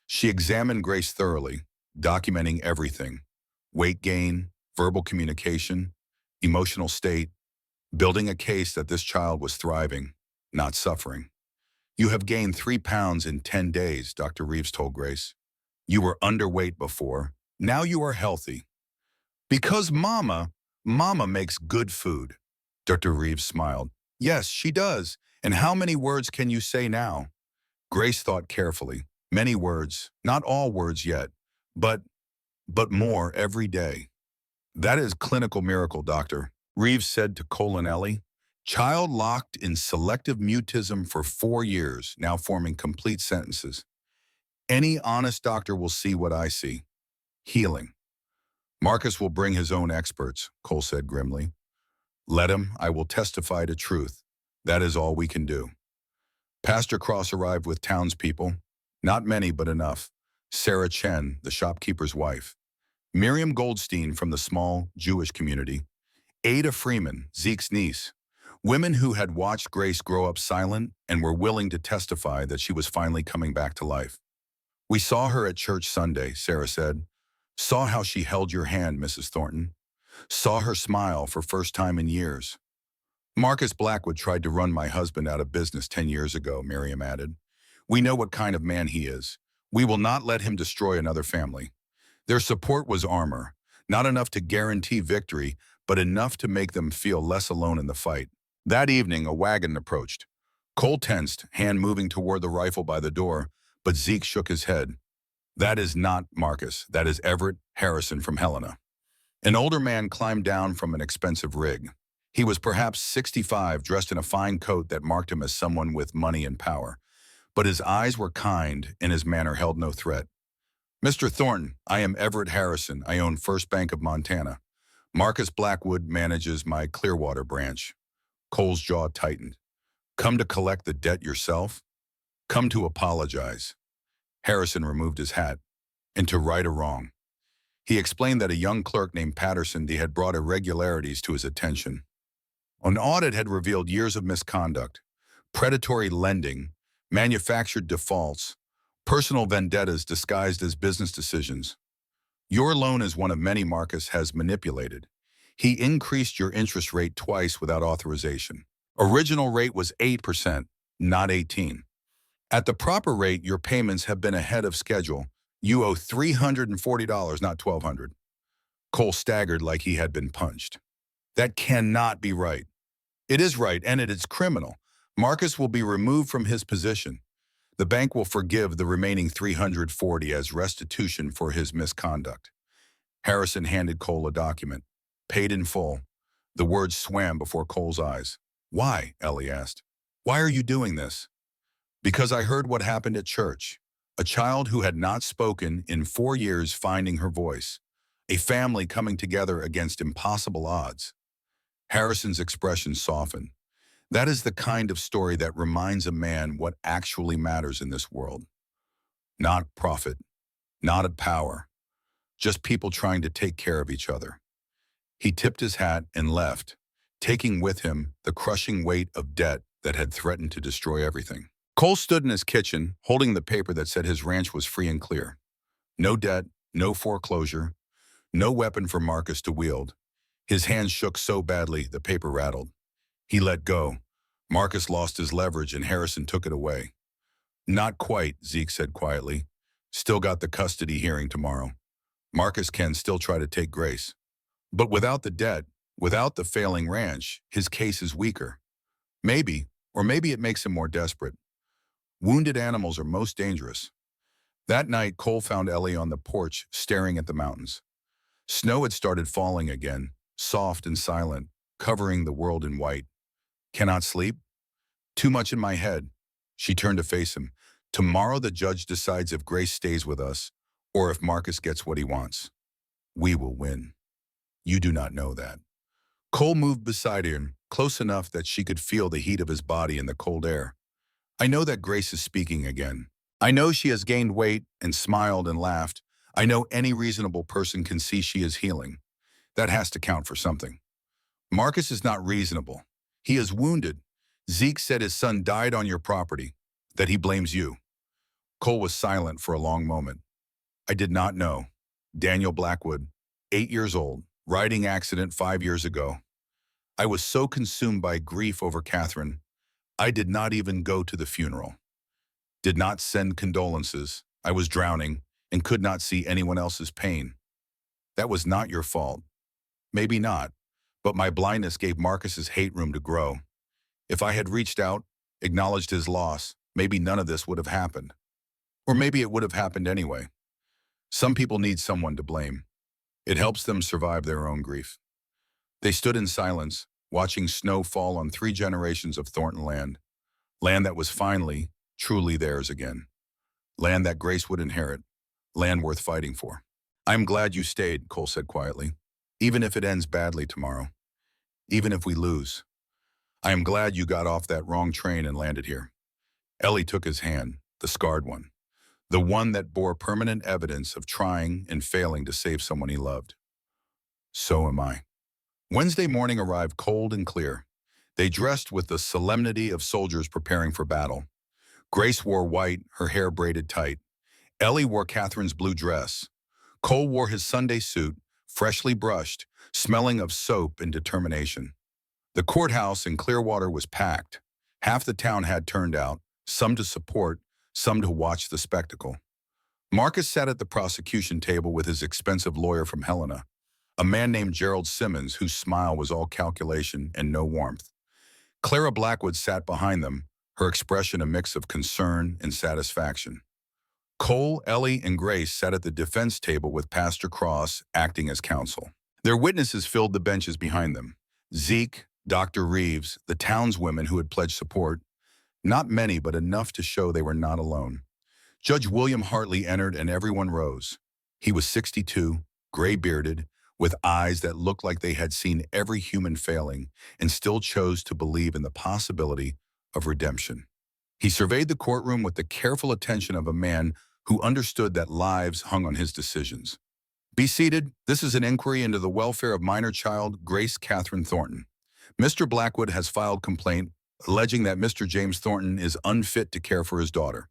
She examined Grace thoroughly, documenting everything: weight gain, verbal communication, emotional state, building a case that this child was thriving, not suffering. You have gained 3 pounds in 10 days, Dr. Reeves told Grace. You were underweight before. Now you are healthy. Because Mama makes good food. Dr. Reeves smiled. Yes, she does. And how many words can you say now? Grace thought carefully. Many words, not all words yet, but more every day. That is clinical miracle, Doctor, Reeves said to Cole and Ellie. Child locked in selective mutism for 4 years, now forming complete sentences. Any honest doctor will see what I see. Healing. Marcus will bring his own experts, Cole said grimly. Let him, I will testify to truth. That is all we can do. Pastor Cross arrived with townspeople, not many but enough. Sarah Chen, the shopkeeper's wife. Miriam Goldstein from the small Jewish community. Ada Freeman, Zeke's niece. Women who had watched Grace grow up silent and were willing to testify that she was finally coming back to life. We saw her at church Sunday, Sarah said. Saw how she held your hand, Mrs. Thornton. Saw her smile for first time in years. Marcus Blackwood tried to run my husband out of business 10 years ago, Miriam added. We know what kind of man he is. We will not let him destroy another family. Their support was armor, Not enough to guarantee victory, but enough to make them feel less alone in the fight. That evening, a wagon approached. Cole tensed, hand moving toward the rifle by the door, but Zeke shook his head. That is not Marcus. That is Everett Harrison from Helena. An older man climbed down from an expensive rig. He was perhaps 65, dressed in a fine coat that marked him as someone with money and power. But his eyes were kind and his manner held no threat. Mr. Thornton, I am Everett Harrison. I own First Bank of Montana. Marcus Blackwood manages my Clearwater branch. Cole's jaw tightened. Come to collect the debt yourself? Come to apologize. Harrison removed his hat. And to right a wrong. He explained that a young clerk named Patterson had brought irregularities to his attention. An audit had revealed years of misconduct, predatory lending, manufactured defaults, personal vendettas disguised as business decisions. Your loan is one of many Marcus has manipulated. He increased your interest rate twice without authorization. Original rate was 8%, not 18%. At the proper rate, your payments have been ahead of schedule. You owe $340, not $1,200. Cole staggered like he had been punched. That cannot be right. It is right, and it is criminal. Marcus will be removed from his position. The bank will forgive the remaining $340 as restitution for his misconduct. Harrison handed Cole a document. Paid in full. The words swam before Cole's eyes. Why? Ellie asked. Why are you doing this? Because I heard what happened at church. A child who had not spoken in 4 years finding her voice. A family coming together against impossible odds. Harrison's expression softened. That is the kind of story that reminds a man what actually matters in this world. Not profit, not power, just people trying to take care of each other. He tipped his hat and left, taking with him the crushing weight of debt that had threatened to destroy everything. Cole stood in his kitchen, holding the paper that said his ranch was free and clear. No debt, no foreclosure, no weapon for Marcus to wield. His hands shook so badly, the paper rattled. He let go. Marcus lost his leverage and Harrison took it away. Not quite, Zeke said quietly. Still got the custody hearing tomorrow. Marcus can still try to take Grace. But without the debt, without the failing ranch, his case is weaker. Maybe, or maybe it makes him more desperate. Wounded animals are most dangerous. That night, Cole found Ellie on the porch, staring at the mountains. Snow had started falling again, soft and silent, covering the world in white. Cannot sleep? Too much in my head. She turned to face him. Tomorrow the judge decides if Grace stays with us, or if Marcus gets what he wants. We will win. You do not know that. Cole moved beside him, close enough that she could feel the heat of his body in the cold air. I know that Grace is speaking again. I know she has gained weight and smiled and laughed. I know any reasonable person can see she is healing. That has to count for something. Marcus is not reasonable. He is wounded. Zeke said his son died on your property, that he blames you. Cole was silent for a long moment. I did not know. Daniel Blackwood, 8 years old, riding accident 5 years ago. I was so consumed by grief over Catherine, I did not even go to the funeral. Did not send condolences. I was drowning and could not see anyone else's pain. That was not your fault. Maybe not, but my blindness gave Marcus's hate room to grow. If I had reached out, acknowledged his loss, maybe none of this would have happened. Or maybe it would have happened anyway. Some people need someone to blame. It helps them survive their own grief. They stood in silence, watching snow fall on 3 generations of Thornton land. Land that was finally, truly theirs again. Land that Grace would inherit. Land worth fighting for. I'm glad you stayed, Cole said quietly. Even if it ends badly tomorrow. Even if we lose. I am glad you got off that wrong train and landed here. Ellie took his hand, the scarred one. The one that bore permanent evidence of trying and failing to save someone he loved. So am I. Wednesday morning arrived cold and clear. They dressed with the solemnity of soldiers preparing for battle. Grace wore white, her hair braided tight. Ellie wore Catherine's blue dress. Cole wore his Sunday suit, freshly brushed, smelling of soap and determination. The courthouse in Clearwater was packed. Half the town had turned out, some to support, some to watch the spectacle. Marcus sat at the prosecution table with his expensive lawyer from Helena. a man named Gerald Simmons whose smile was all calculation and no warmth. Clara Blackwood sat behind them, her expression a mix of concern and satisfaction. Cole, Ellie, and Grace sat at the defense table with Pastor Cross acting as counsel. Their witnesses filled the benches behind them. Zeke, Dr. Reeves, the townswomen who had pledged support, not many but enough to show they were not alone. Judge William Hartley entered and everyone rose. He was 62, gray-bearded, with eyes that looked like they had seen every human failing and still chose to believe in the possibility of redemption. He surveyed the courtroom with the careful attention of a man who understood that lives hung on his decisions. Be seated. This is an inquiry into the welfare of minor child Grace Catherine Thornton. Mr. Blackwood has filed complaint alleging that Mr. James Thornton is unfit to care for his daughter.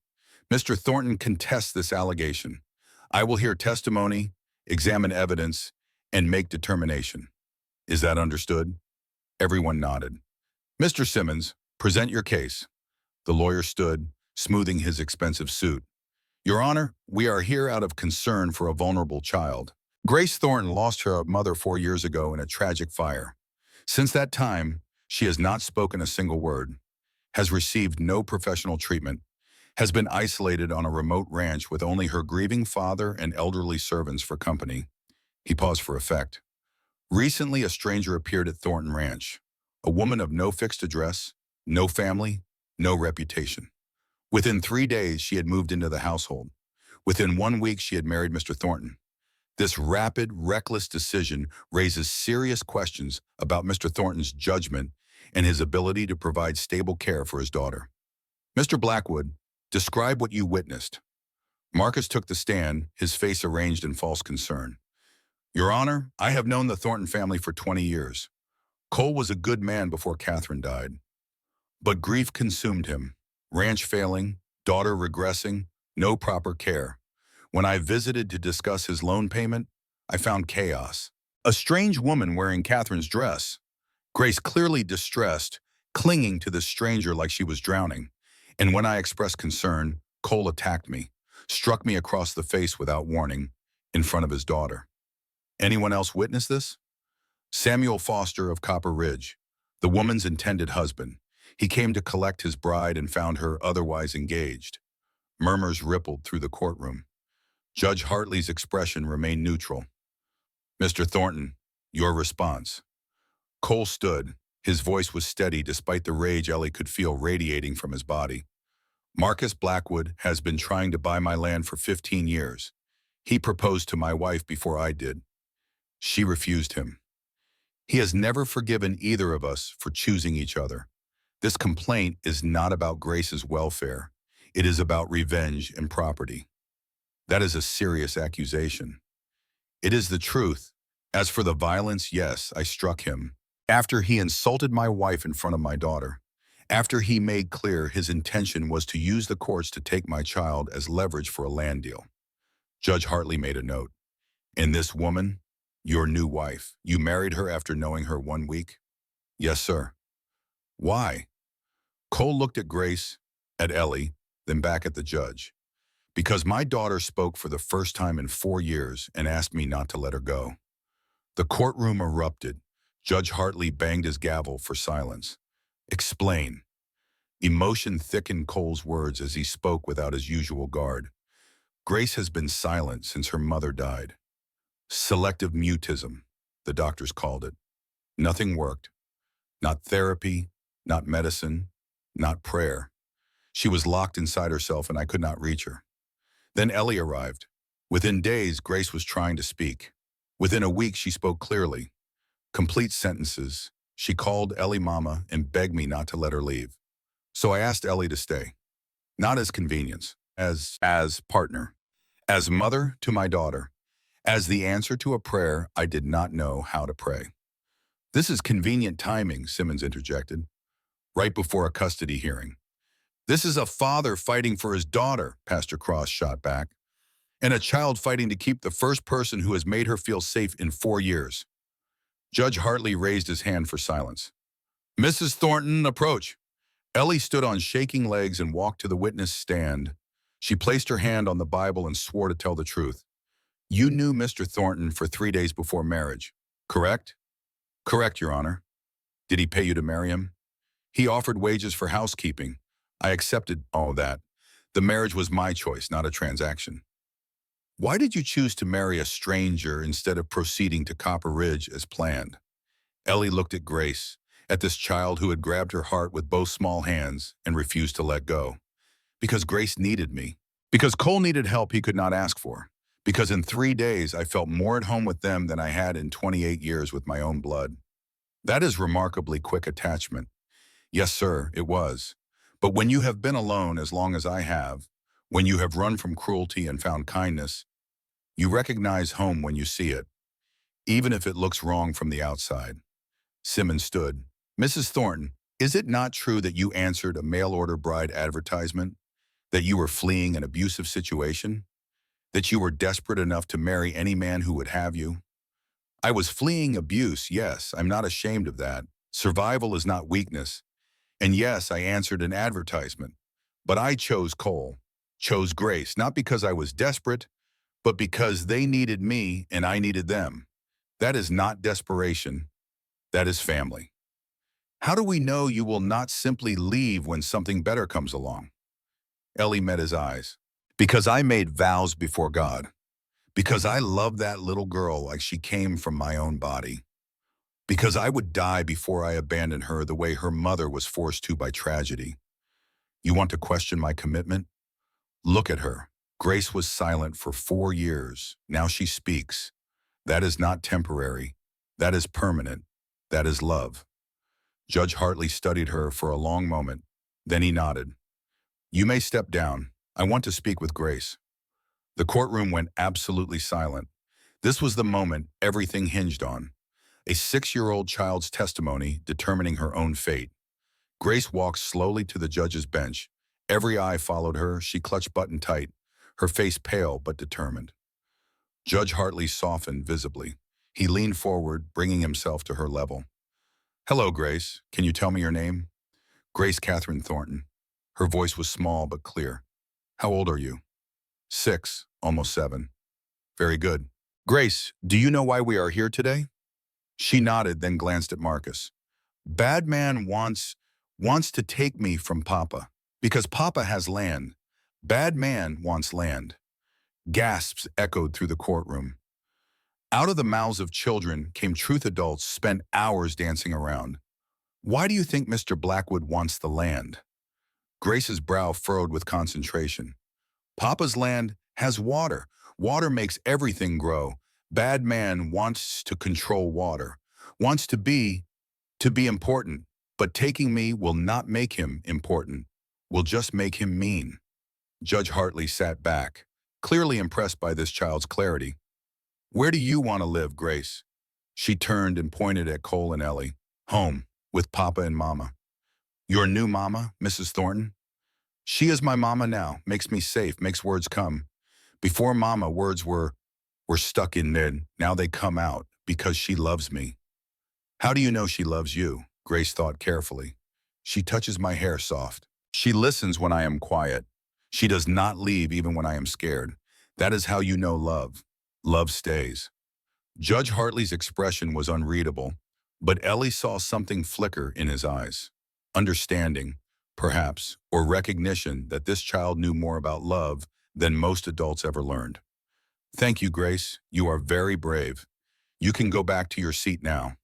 Mr. Thornton contests this allegation. I will hear testimony, examine evidence, and make determination. Is that understood? Everyone nodded. Mr. Simmons, present your case. The lawyer stood, smoothing his expensive suit. Your Honor, we are here out of concern for a vulnerable child. Grace Thornton lost her mother 4 years ago in a tragic fire. Since that time, she has not spoken a single word, has received no professional treatment, has been isolated on a remote ranch with only her grieving father and elderly servants for company. He paused for effect. Recently, a stranger appeared at Thornton Ranch, a woman of no fixed address, no family, no reputation. Within 3 days, she had moved into the household. Within 1 week, she had married Mr. Thornton. This rapid, reckless decision raises serious questions about Mr. Thornton's judgment and his ability to provide stable care for his daughter. Mr. Blackwood, describe what you witnessed. Marcus took the stand, his face arranged in false concern. Your Honor, I have known the Thornton family for 20 years. Cole was a good man before Catherine died. But grief consumed him. Ranch failing, daughter regressing, no proper care. When I visited to discuss his loan payment, I found chaos. A strange woman wearing Catherine's dress. Grace clearly distressed, clinging to the stranger like she was drowning. And when I expressed concern, Cole attacked me, struck me across the face without warning, in front of his daughter. Anyone else witness this? Samuel Foster of Copper Ridge, the woman's intended husband. He came to collect his bride and found her otherwise engaged. Murmurs rippled through the courtroom. Judge Hartley's expression remained neutral. Mr. Thornton, your response. Cole stood. His voice was steady despite the rage Ellie could feel radiating from his body. Marcus Blackwood has been trying to buy my land for 15 years. He proposed to my wife before I did. She refused him. He has never forgiven either of us for choosing each other. This complaint is not about Grace's welfare. It is about revenge and property. That is a serious accusation. It is the truth. As for the violence, yes, I struck him. After he insulted my wife in front of my daughter. After he made clear his intention was to use the courts to take my child as leverage for a land deal. Judge Hartley made a note. And this woman, your new wife, you married her after knowing her 1 week? Yes, sir. Why? Cole looked at Grace, at Ellie, then back at the judge. Because my daughter spoke for the first time in 4 years and asked me not to let her go. The courtroom erupted. Judge Hartley banged his gavel for silence. Explain. Emotion thickened Cole's words as he spoke without his usual guard. Grace has been silent since her mother died. Selective mutism, the doctors called it. Nothing worked. Not therapy, not medicine, not prayer. She was locked inside herself and I could not reach her. Then Ellie arrived. Within days, Grace was trying to speak. Within a week, she spoke clearly. Complete sentences. She called Ellie Mama and begged me not to let her leave. So I asked Ellie to stay. Not as convenience, as partner. As mother to my daughter. As the answer to a prayer I did not know how to pray. This is convenient timing, Simmons interjected. Right before a custody hearing. This is a father fighting for his daughter, Pastor Cross shot back. And a child fighting to keep the first person who has made her feel safe in 4 years. Judge Hartley raised his hand for silence. Mrs. Thornton, approach. Ellie stood on shaking legs and walked to the witness stand. She placed her hand on the Bible and swore to tell the truth. You knew Mr. Thornton for 3 days before marriage. Correct? Correct, Your Honor. Did he pay you to marry him? He offered wages for housekeeping. I accepted all that. The marriage was my choice, not a transaction. Why did you choose to marry a stranger instead of proceeding to Copper Ridge as planned? Ellie looked at Grace, at this child who had grabbed her heart with both small hands and refused to let go. Because Grace needed me. Because Cole needed help he could not ask for. Because in 3 days I felt more at home with them than I had in 28 years with my own blood. That is remarkably quick attachment. Yes, sir, it was. But when you have been alone as long as I have, when you have run from cruelty and found kindness, you recognize home when you see it, even if it looks wrong from the outside. Simmons stood. Mrs. Thornton, is it not true that you answered a mail-order bride advertisement? That you were fleeing an abusive situation? That you were desperate enough to marry any man who would have you? I was fleeing abuse, yes, I'm not ashamed of that. Survival is not weakness. And yes, I answered an advertisement. But I chose Cole, chose Grace, not because I was desperate, but because they needed me and I needed them. That is not desperation. That is family. How do we know you will not simply leave when something better comes along? Ellie met his eyes. Because I made vows before God. Because I love that little girl like she came from my own body. Because I would die before I abandoned her the way her mother was forced to by tragedy. You want to question my commitment? Look at her. Grace was silent for 4 years. Now she speaks. That is not temporary. That is permanent. That is love. Judge Hartley studied her for a long moment. Then he nodded. You may step down. I want to speak with Grace. The courtroom went absolutely silent. This was the moment everything hinged on. A 6-year-old child's testimony determining her own fate. Grace walked slowly to the judge's bench. Every eye followed her. She clutched button tight, her face pale but determined. Judge Hartley softened visibly. He leaned forward, bringing himself to her level. Hello, Grace. Can you tell me your name? Grace Catherine Thornton. Her voice was small but clear. How old are you? 6, almost 7. Very good. Grace, do you know why we are here today? She nodded, then glanced at Marcus. Bad man wants to take me from Papa. Because Papa has land. Bad man wants land. Gasps echoed through the courtroom. Out of the mouths of children came truth adults spent hours dancing around. Why do you think Mr. Blackwood wants the land? Grace's brow furrowed with concentration. Papa's land has water. Water makes everything grow. Bad man wants to control water, wants to be important, but taking me will not make him important, will just make him mean. Judge Hartley sat back, clearly impressed by this child's clarity. Where do you want to live, Grace? She turned and pointed at Cole and Ellie. Home, with Papa and Mama. Your new mama, Mrs. Thornton? She is my mama now, makes me safe, makes words come. Before Mama, words were stuck in mid. Now they come out because she loves me. How do you know she loves you? Grace thought carefully. She touches my hair soft. She listens when I am quiet. She does not leave even when I am scared. That is how you know love. Love stays. Judge Hartley's expression was unreadable, but Ellie saw something flicker in his eyes. Understanding, perhaps, or recognition that this child knew more about love than most adults ever learned. Thank you, Grace. You are very brave. You can go back to your seat now.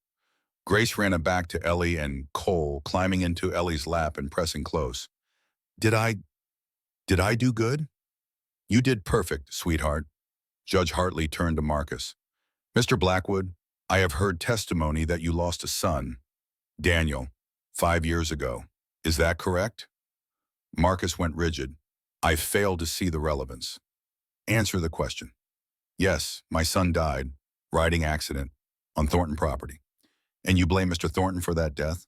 Grace ran back to Ellie and Cole, climbing into Ellie's lap and pressing close. Did I do good? You did perfect, sweetheart. Judge Hartley turned to Marcus. Mr. Blackwood, I have heard testimony that you lost a son, Daniel, 5 years ago. Is that correct? Marcus went rigid. I failed to see the relevance. Answer the question. Yes, my son died, riding accident, on Thornton property. And you blame Mr. Thornton for that death?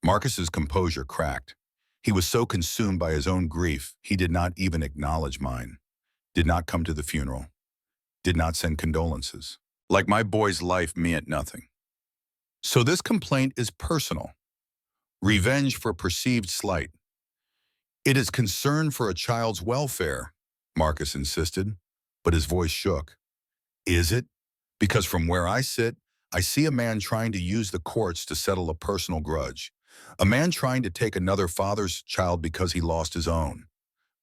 Marcus's composure cracked. He was so consumed by his own grief, he did not even acknowledge mine, did not come to the funeral, did not send condolences. Like my boy's life meant nothing. So this complaint is personal. Revenge for perceived slight. It is concern for a child's welfare, Marcus insisted, but his voice shook. Is it? Because from where I sit, I see a man trying to use the courts to settle a personal grudge. A man trying to take another father's child because he lost his own.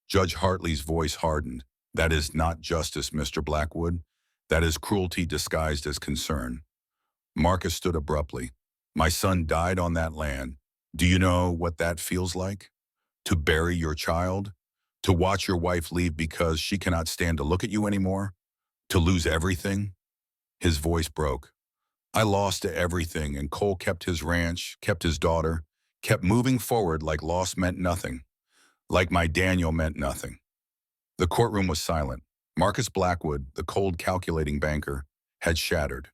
Judge Hartley's voice hardened. That is not justice, Mr. Blackwood. That is cruelty disguised as concern. Marcus stood abruptly. My son died on that land. Do you know what that feels like? To bury your child? To watch your wife leave because she cannot stand to look at you anymore? To lose everything? His voice broke. I lost everything, and Cole kept his ranch, kept his daughter, kept moving forward like loss meant nothing, like my Daniel meant nothing. The courtroom was silent. Marcus Blackwood, the cold calculating banker, had shattered,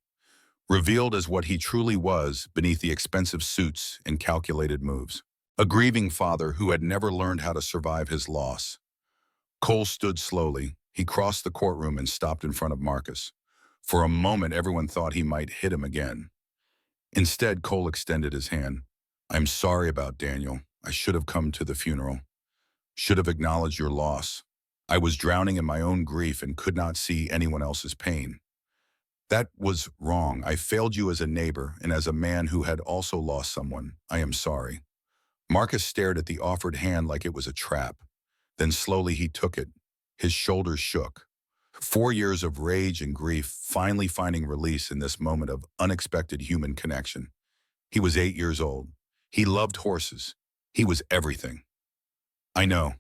revealed as what he truly was beneath the expensive suits and calculated moves. A grieving father who had never learned how to survive his loss. Cole stood slowly. He crossed the courtroom and stopped in front of Marcus. For a moment, everyone thought he might hit him again. Instead, Cole extended his hand. I'm sorry about Daniel. I should have come to the funeral. Should have acknowledged your loss. I was drowning in my own grief and could not see anyone else's pain. That was wrong. I failed you as a neighbor and as a man who had also lost someone. I am sorry. Marcus stared at the offered hand like it was a trap. Then slowly he took it. His shoulders shook. 4 years of rage and grief finally finding release in this moment of unexpected human connection. He was 8 years old. He loved horses. He was everything. I know.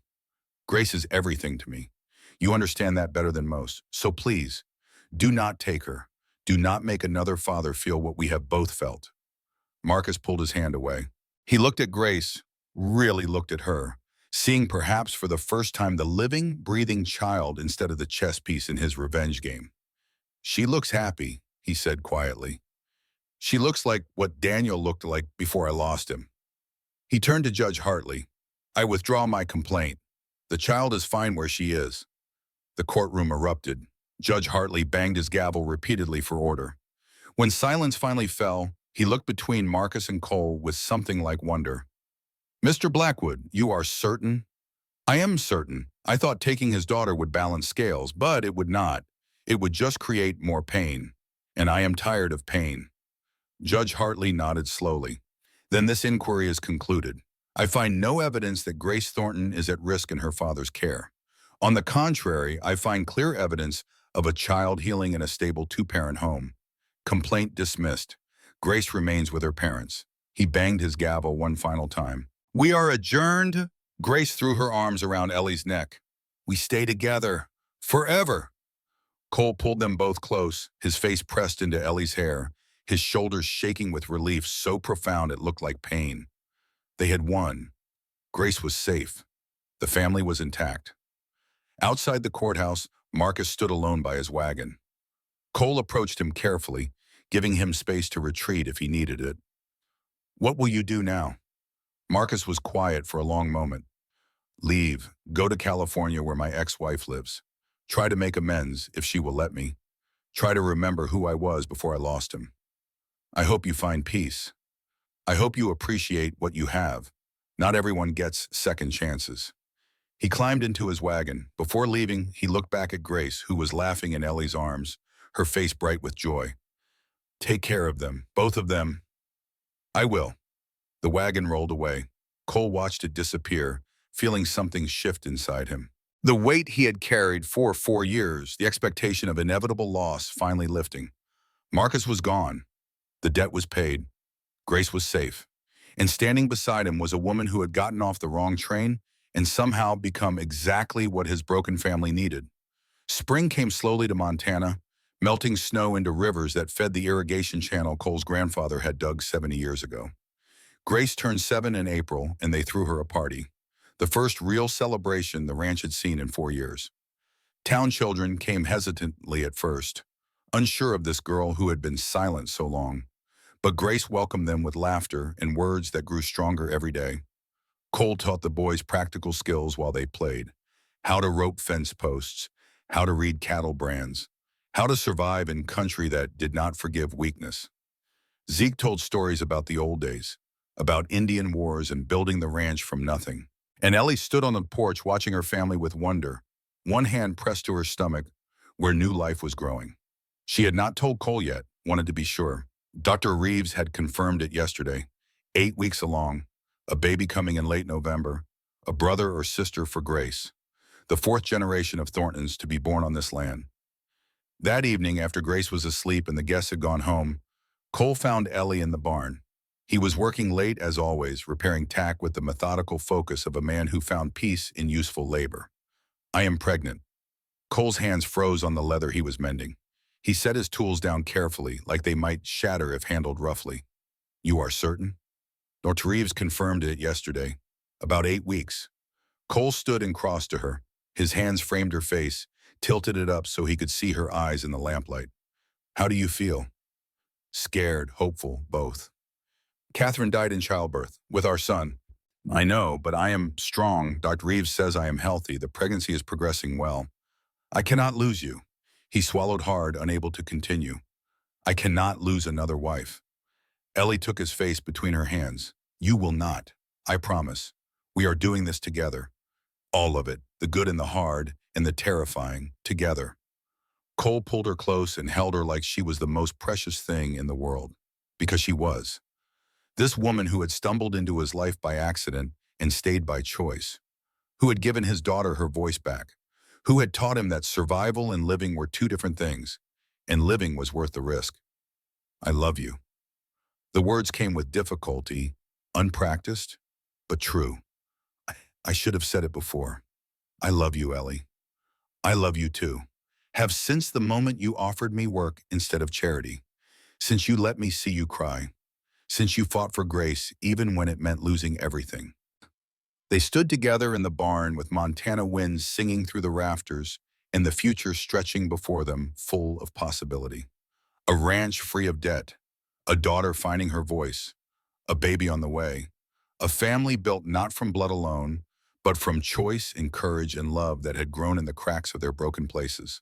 Grace is everything to me. You understand that better than most. So please, do not take her. Do not make another father feel what we have both felt. Marcus pulled his hand away. He looked at Grace, really looked at her, seeing perhaps for the first time the living, breathing child instead of the chess piece in his revenge game. She looks happy, he said quietly. She looks like what Daniel looked like before I lost him. He turned to Judge Hartley. I withdraw my complaint. The child is fine where she is. The courtroom erupted. Judge Hartley banged his gavel repeatedly for order. When silence finally fell, he looked between Marcus and Cole with something like wonder. Mr. Blackwood, you are certain? I am certain. I thought taking his daughter would balance scales, but it would not. It would just create more pain. And I am tired of pain. Judge Hartley nodded slowly. Then this inquiry is concluded. I find no evidence that Grace Thornton is at risk in her father's care. On the contrary, I find clear evidence of a child healing in a stable two-parent home. Complaint dismissed. Grace remains with her parents. He banged his gavel one final time. We are adjourned. Grace threw her arms around Ellie's neck. We stay together. Forever. Cole pulled them both close, his face pressed into Ellie's hair, his shoulders shaking with relief so profound it looked like pain. They had won. Grace was safe. The family was intact. Outside the courthouse, Marcus stood alone by his wagon. Cole approached him carefully, giving him space to retreat if he needed it. What will you do now? Marcus was quiet for a long moment. Leave. Go to California where my ex-wife lives. Try to make amends if she will let me. Try to remember who I was before I lost him. I hope you find peace. I hope you appreciate what you have. Not everyone gets second chances. He climbed into his wagon. Before leaving, he looked back at Grace, who was laughing in Ellie's arms, her face bright with joy. Take care of them, both of them. I will. The wagon rolled away. Cole watched it disappear, feeling something shift inside him. The weight he had carried for 4 years, the expectation of inevitable loss finally lifting. Marcus was gone. The debt was paid. Grace was safe. And standing beside him was a woman who had gotten off the wrong train and somehow become exactly what his broken family needed. Spring came slowly to Montana, melting snow into rivers that fed the irrigation channel Cole's grandfather had dug 70 years ago. Grace turned 7 in April, and they threw her a party, the first real celebration the ranch had seen in 4 years. Town children came hesitantly at first, unsure of this girl who had been silent so long. But Grace welcomed them with laughter and words that grew stronger every day. Cole taught the boys practical skills while they played. How to rope fence posts, how to read cattle brands, how to survive in country that did not forgive weakness. Zeke told stories about the old days, about Indian wars and building the ranch from nothing. And Ellie stood on the porch watching her family with wonder, one hand pressed to her stomach where new life was growing. She had not told Cole yet, wanted to be sure. Dr. Reeves had confirmed it yesterday. 8 weeks along, a baby coming in late November, a brother or sister for Grace, the fourth generation of Thorntons to be born on this land. That evening, after Grace was asleep and the guests had gone home, Cole found Ellie in the barn. He was working late as always, repairing tack with the methodical focus of a man who found peace in useful labor. "I am pregnant." Cole's hands froze on the leather he was mending. He set his tools down carefully, like they might shatter if handled roughly. "You are certain?" Dr. Reeves confirmed it yesterday. "About 8 weeks." Cole stood and crossed to her. His hands framed her face, tilted it up so he could see her eyes in the lamplight. "How do you feel?" "Scared, hopeful, both. Catherine died in childbirth, with our son." "I know, but I am strong. Dr. Reeves says I am healthy. The pregnancy is progressing well. I cannot lose you." He swallowed hard, unable to continue. "I cannot lose another wife." Ellie took his face between her hands. "You will not. I promise. We are doing this together. All of it, the good and the hard, and the terrifying, together." Cole pulled her close and held her like she was the most precious thing in the world. Because she was. This woman who had stumbled into his life by accident and stayed by choice. Who had given his daughter her voice back. Who had taught him that survival and living were two different things, and living was worth the risk. "I love you." The words came with difficulty, unpracticed, but true. I should have said it before. "I love you, Ellie. I love you too. Have since the moment you offered me work instead of charity. Since you let me see you cry. Since you fought for Grace even when it meant losing everything." They stood together in the barn with Montana winds singing through the rafters and the future stretching before them, full of possibility. A ranch free of debt, a daughter finding her voice, a baby on the way, a family built not from blood alone, but from choice and courage and love that had grown in the cracks of their broken places.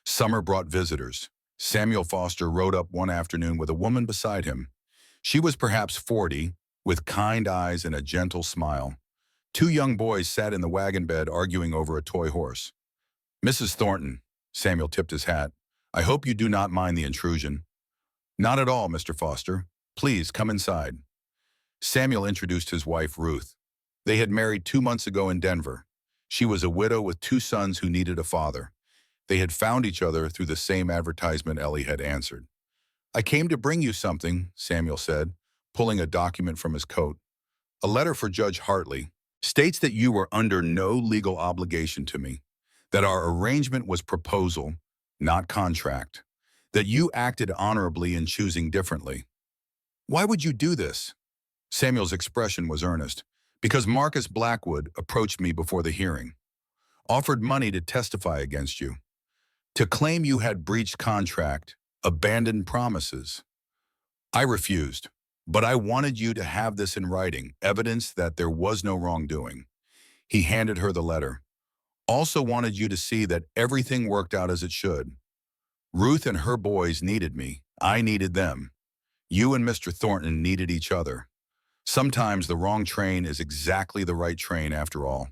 Summer brought visitors. Samuel Foster rode up one afternoon with a woman beside him. She was perhaps 40, with kind eyes and a gentle smile. Two young boys sat in the wagon bed arguing over a toy horse. "Mrs. Thornton," Samuel tipped his hat, "I hope you do not mind the intrusion." "Not at all, Mr. Foster. Please come inside." Samuel introduced his wife, Ruth. They had married 2 months ago in Denver. She was a widow with two sons who needed a father. They had found each other through the same advertisement Ellie had answered. "I came to bring you something," Samuel said, pulling a document from his coat. "A letter for Judge Hartley. States that you were under no legal obligation to me, that our arrangement was proposal, not contract, that you acted honorably in choosing differently." "Why would you do this?" Samuel's expression was earnest. "Because Marcus Blackwood approached me before the hearing, offered money to testify against you, to claim you had breached contract, abandoned promises. I refused, but I wanted you to have this in writing, evidence that there was no wrongdoing." He handed her the letter. "Also wanted you to see that everything worked out as it should. Ruth and her boys needed me. I needed them. You and Mr. Thornton needed each other. Sometimes the wrong train is exactly the right train after all."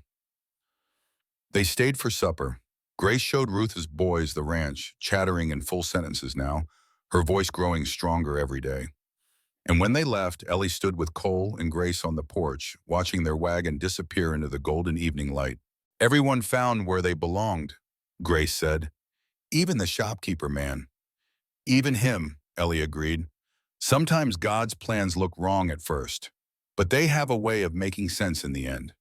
They stayed for supper. Grace showed Ruth's boys the ranch, chattering in full sentences now, her voice growing stronger every day. And when they left, Ellie stood with Cole and Grace on the porch, watching their wagon disappear into the golden evening light. "Everyone found where they belonged," Grace said. "Even the shopkeeper man." "Even him," Ellie agreed. "Sometimes God's plans look wrong at first, but they have a way of making sense in the end."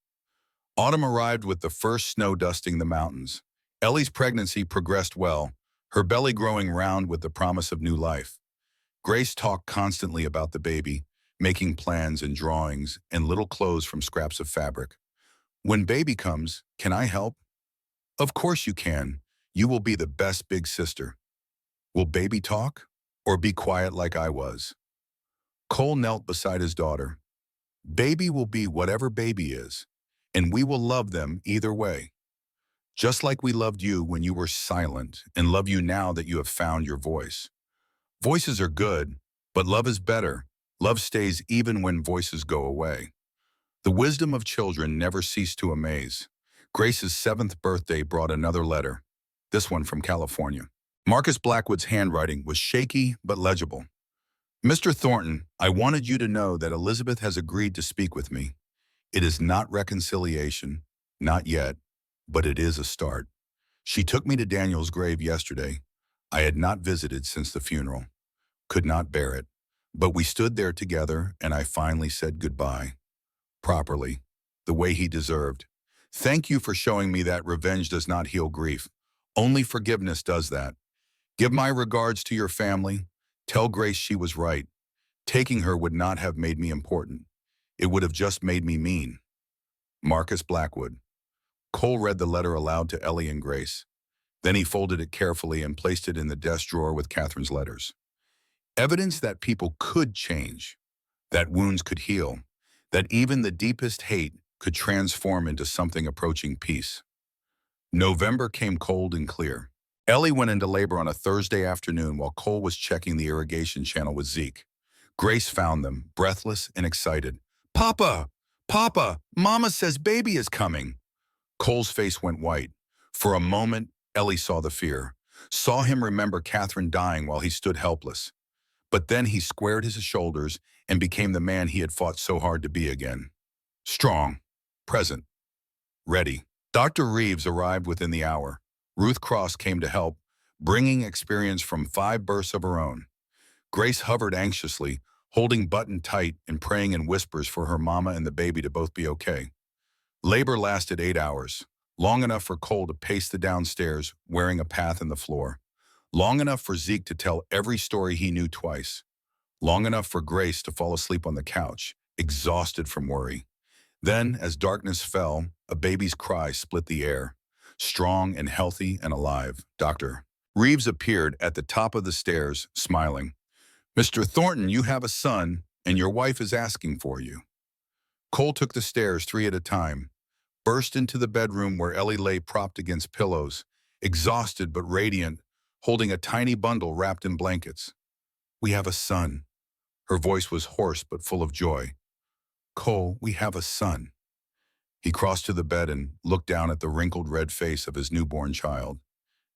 Autumn arrived with the first snow dusting the mountains. Ellie's pregnancy progressed well, her belly growing round with the promise of new life. Grace talked constantly about the baby, making plans and drawings and little clothes from scraps of fabric. "When baby comes, can I help?" "Of course you can. You will be the best big sister." "Will baby talk? Or be quiet like I was?" Cole knelt beside his daughter. "Baby will be whatever baby is, and we will love them either way. Just like we loved you when you were silent and love you now that you have found your voice. Voices are good, but love is better. Love stays even when voices go away." The wisdom of children never ceased to amaze. Grace's 7th birthday brought another letter, this one from California. Marcus Blackwood's handwriting was shaky but legible. Mr. Thornton, I wanted you to know that Elizabeth has agreed to speak with me. It is not reconciliation, not yet, but it is a start. She took me to Daniel's grave yesterday. I had not visited since the funeral, could not bear it. But we stood there together and I finally said goodbye. Properly, the way he deserved. Thank you for showing me that revenge does not heal grief. Only forgiveness does that. Give my regards to your family. Tell Grace she was right. Taking her would not have made me important. It would have just made me mean. Marcus Blackwood. Cole read the letter aloud to Ellie and Grace. Then he folded it carefully and placed it in the desk drawer with Catherine's letters. Evidence that people could change, that wounds could heal, that even the deepest hate could transform into something approaching peace. November came cold and clear. Ellie went into labor on a Thursday afternoon while Cole was checking the irrigation channel with Zeke. Grace found them, breathless and excited. "Papa! Papa! Mama says baby is coming!" Cole's face went white. For a moment, Ellie saw the fear, saw him remember Catherine dying while he stood helpless. But then he squared his shoulders and became the man he had fought so hard to be again. Strong, present, ready. Dr. Reeves arrived within the hour. Ruth Cross came to help, bringing experience from 5 births of her own. Grace hovered anxiously, holding Button tight and praying in whispers for her mama and the baby to both be okay. Labor lasted 8 hours, long enough for Cole to pace the downstairs, wearing a path in the floor. Long enough for Zeke to tell every story he knew twice. Long enough for Grace to fall asleep on the couch, exhausted from worry. Then, as darkness fell, a baby's cry split the air. Strong and healthy and alive, Dr. Reeves appeared at the top of the stairs, smiling. "Mr. Thornton, you have a son, and your wife is asking for you." Cole took the stairs 3 at a time, burst into the bedroom where Ellie lay propped against pillows, exhausted but radiant, holding a tiny bundle wrapped in blankets. "We have a son." Her voice was hoarse but full of joy. "Cole, we have a son." He crossed to the bed and looked down at the wrinkled red face of his newborn child.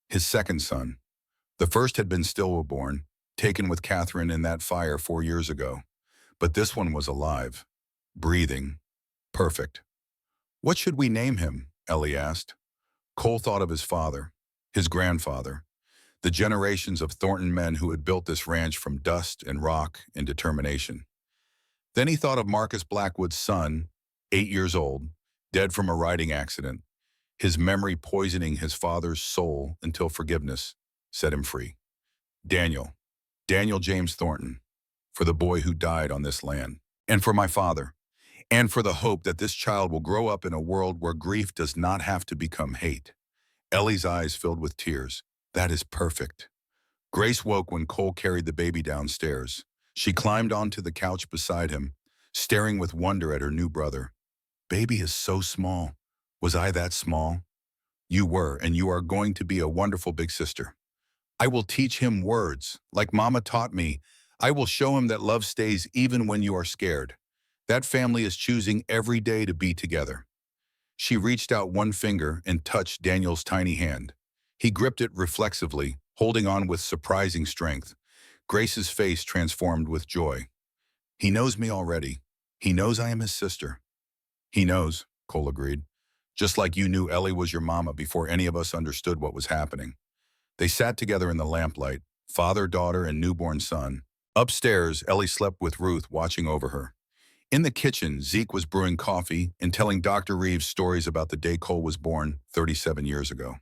His second son. The first had been stillborn, taken with Catherine in that fire 4 years ago. But this one was alive, breathing, perfect. "What should we name him?" Ellie asked. Cole thought of his father, his grandfather, the generations of Thornton men who had built this ranch from dust and rock and determination. Then he thought of Marcus Blackwood's son, 8 years old, dead from a riding accident, his memory poisoning his father's soul until forgiveness set him free. Daniel, Daniel James Thornton, for the boy who died on this land, and for my father, and for the hope that this child will grow up in a world where grief does not have to become hate. Ellie's eyes filled with tears. That is perfect. Grace woke when Cole carried the baby downstairs. She climbed onto the couch beside him, staring with wonder at her new brother. "Baby is so small. Was I that small?" "You were, and you are going to be a wonderful big sister. I will teach him words, like Mama taught me. I will show him that love stays even when you are scared. That family is choosing every day to be together." She reached out one finger and touched Daniel's tiny hand. He gripped it reflexively, holding on with surprising strength. Grace's face transformed with joy. "He knows me already. He knows I am his sister." "He knows," Cole agreed. "Just like you knew Ellie was your mama before any of us understood what was happening." They sat together in the lamplight, father, daughter, and newborn son. Upstairs, Ellie slept with Ruth watching over her. In the kitchen, Zeke was brewing coffee and telling Dr. Reeves stories about the day Cole was born 37 years ago.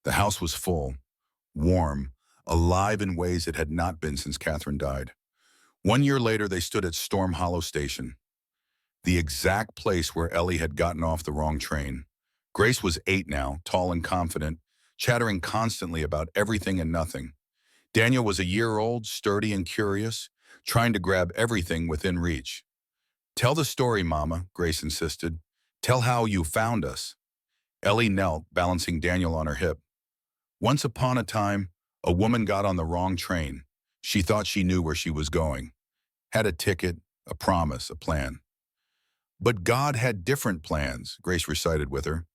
The house was full, warm, alive in ways it had not been since Catherine died. 1 year later, they stood at Storm Hollow Station, the exact place where Ellie had gotten off the wrong train. Grace was 8 now, tall and confident, chattering constantly about everything and nothing. Daniel was a year old, sturdy and curious, trying to grab everything within reach. "Tell the story, Mama," Grace insisted. "Tell how you found us." Ellie knelt, balancing Daniel on her hip. "Once upon a time, a woman got on the wrong train. She thought she knew where she was going. Had a ticket, a promise, a plan. But God had different plans," Grace recited with her.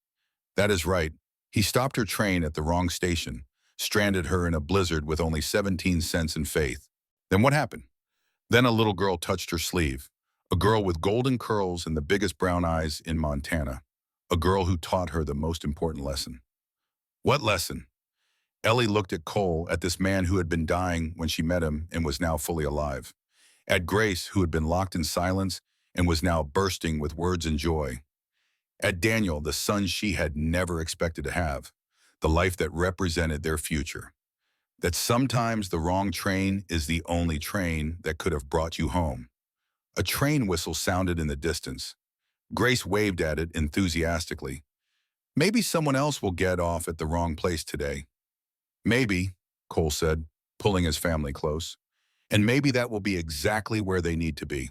"That is right. He stopped her train at the wrong station, stranded her in a blizzard with only 17 cents in faith. Then what happened?" Then a little girl touched her sleeve. A girl with golden curls and the biggest brown eyes in Montana. A girl who taught her the most important lesson. What lesson? Ellie looked at Cole, at this man who had been dying when she met him and was now fully alive. At Grace, who had been locked in silence and was now bursting with words and joy. At Daniel, the son she had never expected to have. The life that represented their future. That sometimes the wrong train is the only train that could have brought you home. A train whistle sounded in the distance. Grace waved at it enthusiastically. Maybe someone else will get off at the wrong place today. Maybe, Cole said, pulling his family close. And maybe that will be exactly where they need to be.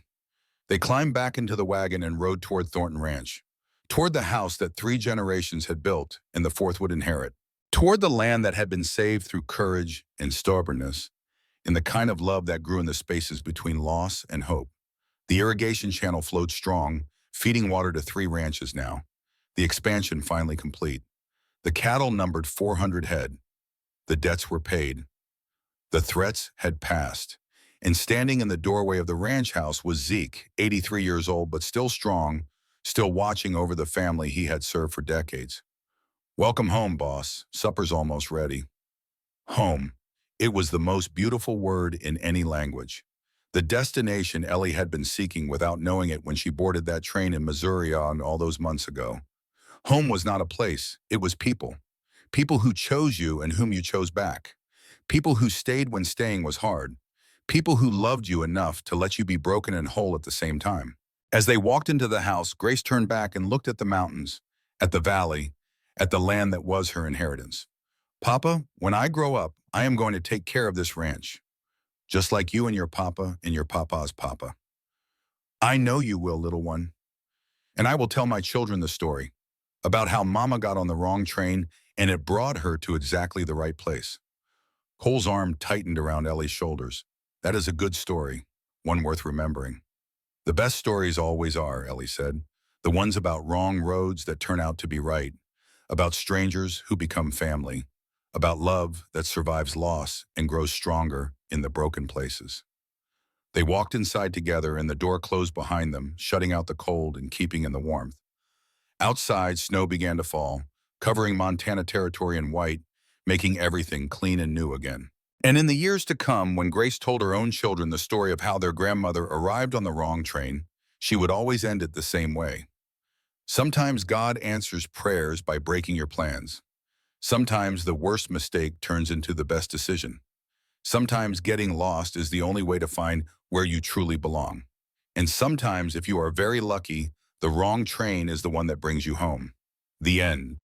They climbed back into the wagon and rode toward Thornton Ranch, toward the house that 3 generations had built and the 4th would inherit, toward the land that had been saved through courage and stubbornness, and the kind of love that grew in the spaces between loss and hope. The irrigation channel flowed strong, feeding water to 3 ranches now, the expansion finally complete. The cattle numbered 400 head. The debts were paid. The threats had passed. And standing in the doorway of the ranch house was Zeke, 83 years old but still strong, still watching over the family he had served for decades. Welcome home, boss. Supper's almost ready. Home. It was the most beautiful word in any language. The destination Ellie had been seeking without knowing it when she boarded that train in Missouri all those months ago. Home was not a place, it was people. People who chose you and whom you chose back. People who stayed when staying was hard. People who loved you enough to let you be broken and whole at the same time. As they walked into the house, Grace turned back and looked at the mountains, at the valley, at the land that was her inheritance. Papa, when I grow up, I am going to take care of this ranch, just like you and your papa and your papa's papa. I know you will, little one. And I will tell my children the story about how Mama got on the wrong train and it brought her to exactly the right place. Cole's arm tightened around Ellie's shoulders. That is a good story, one worth remembering. The best stories always are, Ellie said. The ones about wrong roads that turn out to be right, about strangers who become family, about love that survives loss and grows stronger in the broken places. They walked inside together and the door closed behind them, shutting out the cold and keeping in the warmth. Outside, snow began to fall, covering Montana territory in white, making everything clean and new again. And in the years to come, when Grace told her own children the story of how their grandmother arrived on the wrong train, she would always end it the same way. Sometimes God answers prayers by breaking your plans. Sometimes the worst mistake turns into the best decision. Sometimes getting lost is the only way to find where you truly belong. And sometimes, if you are very lucky, the wrong train is the one that brings you home. The end.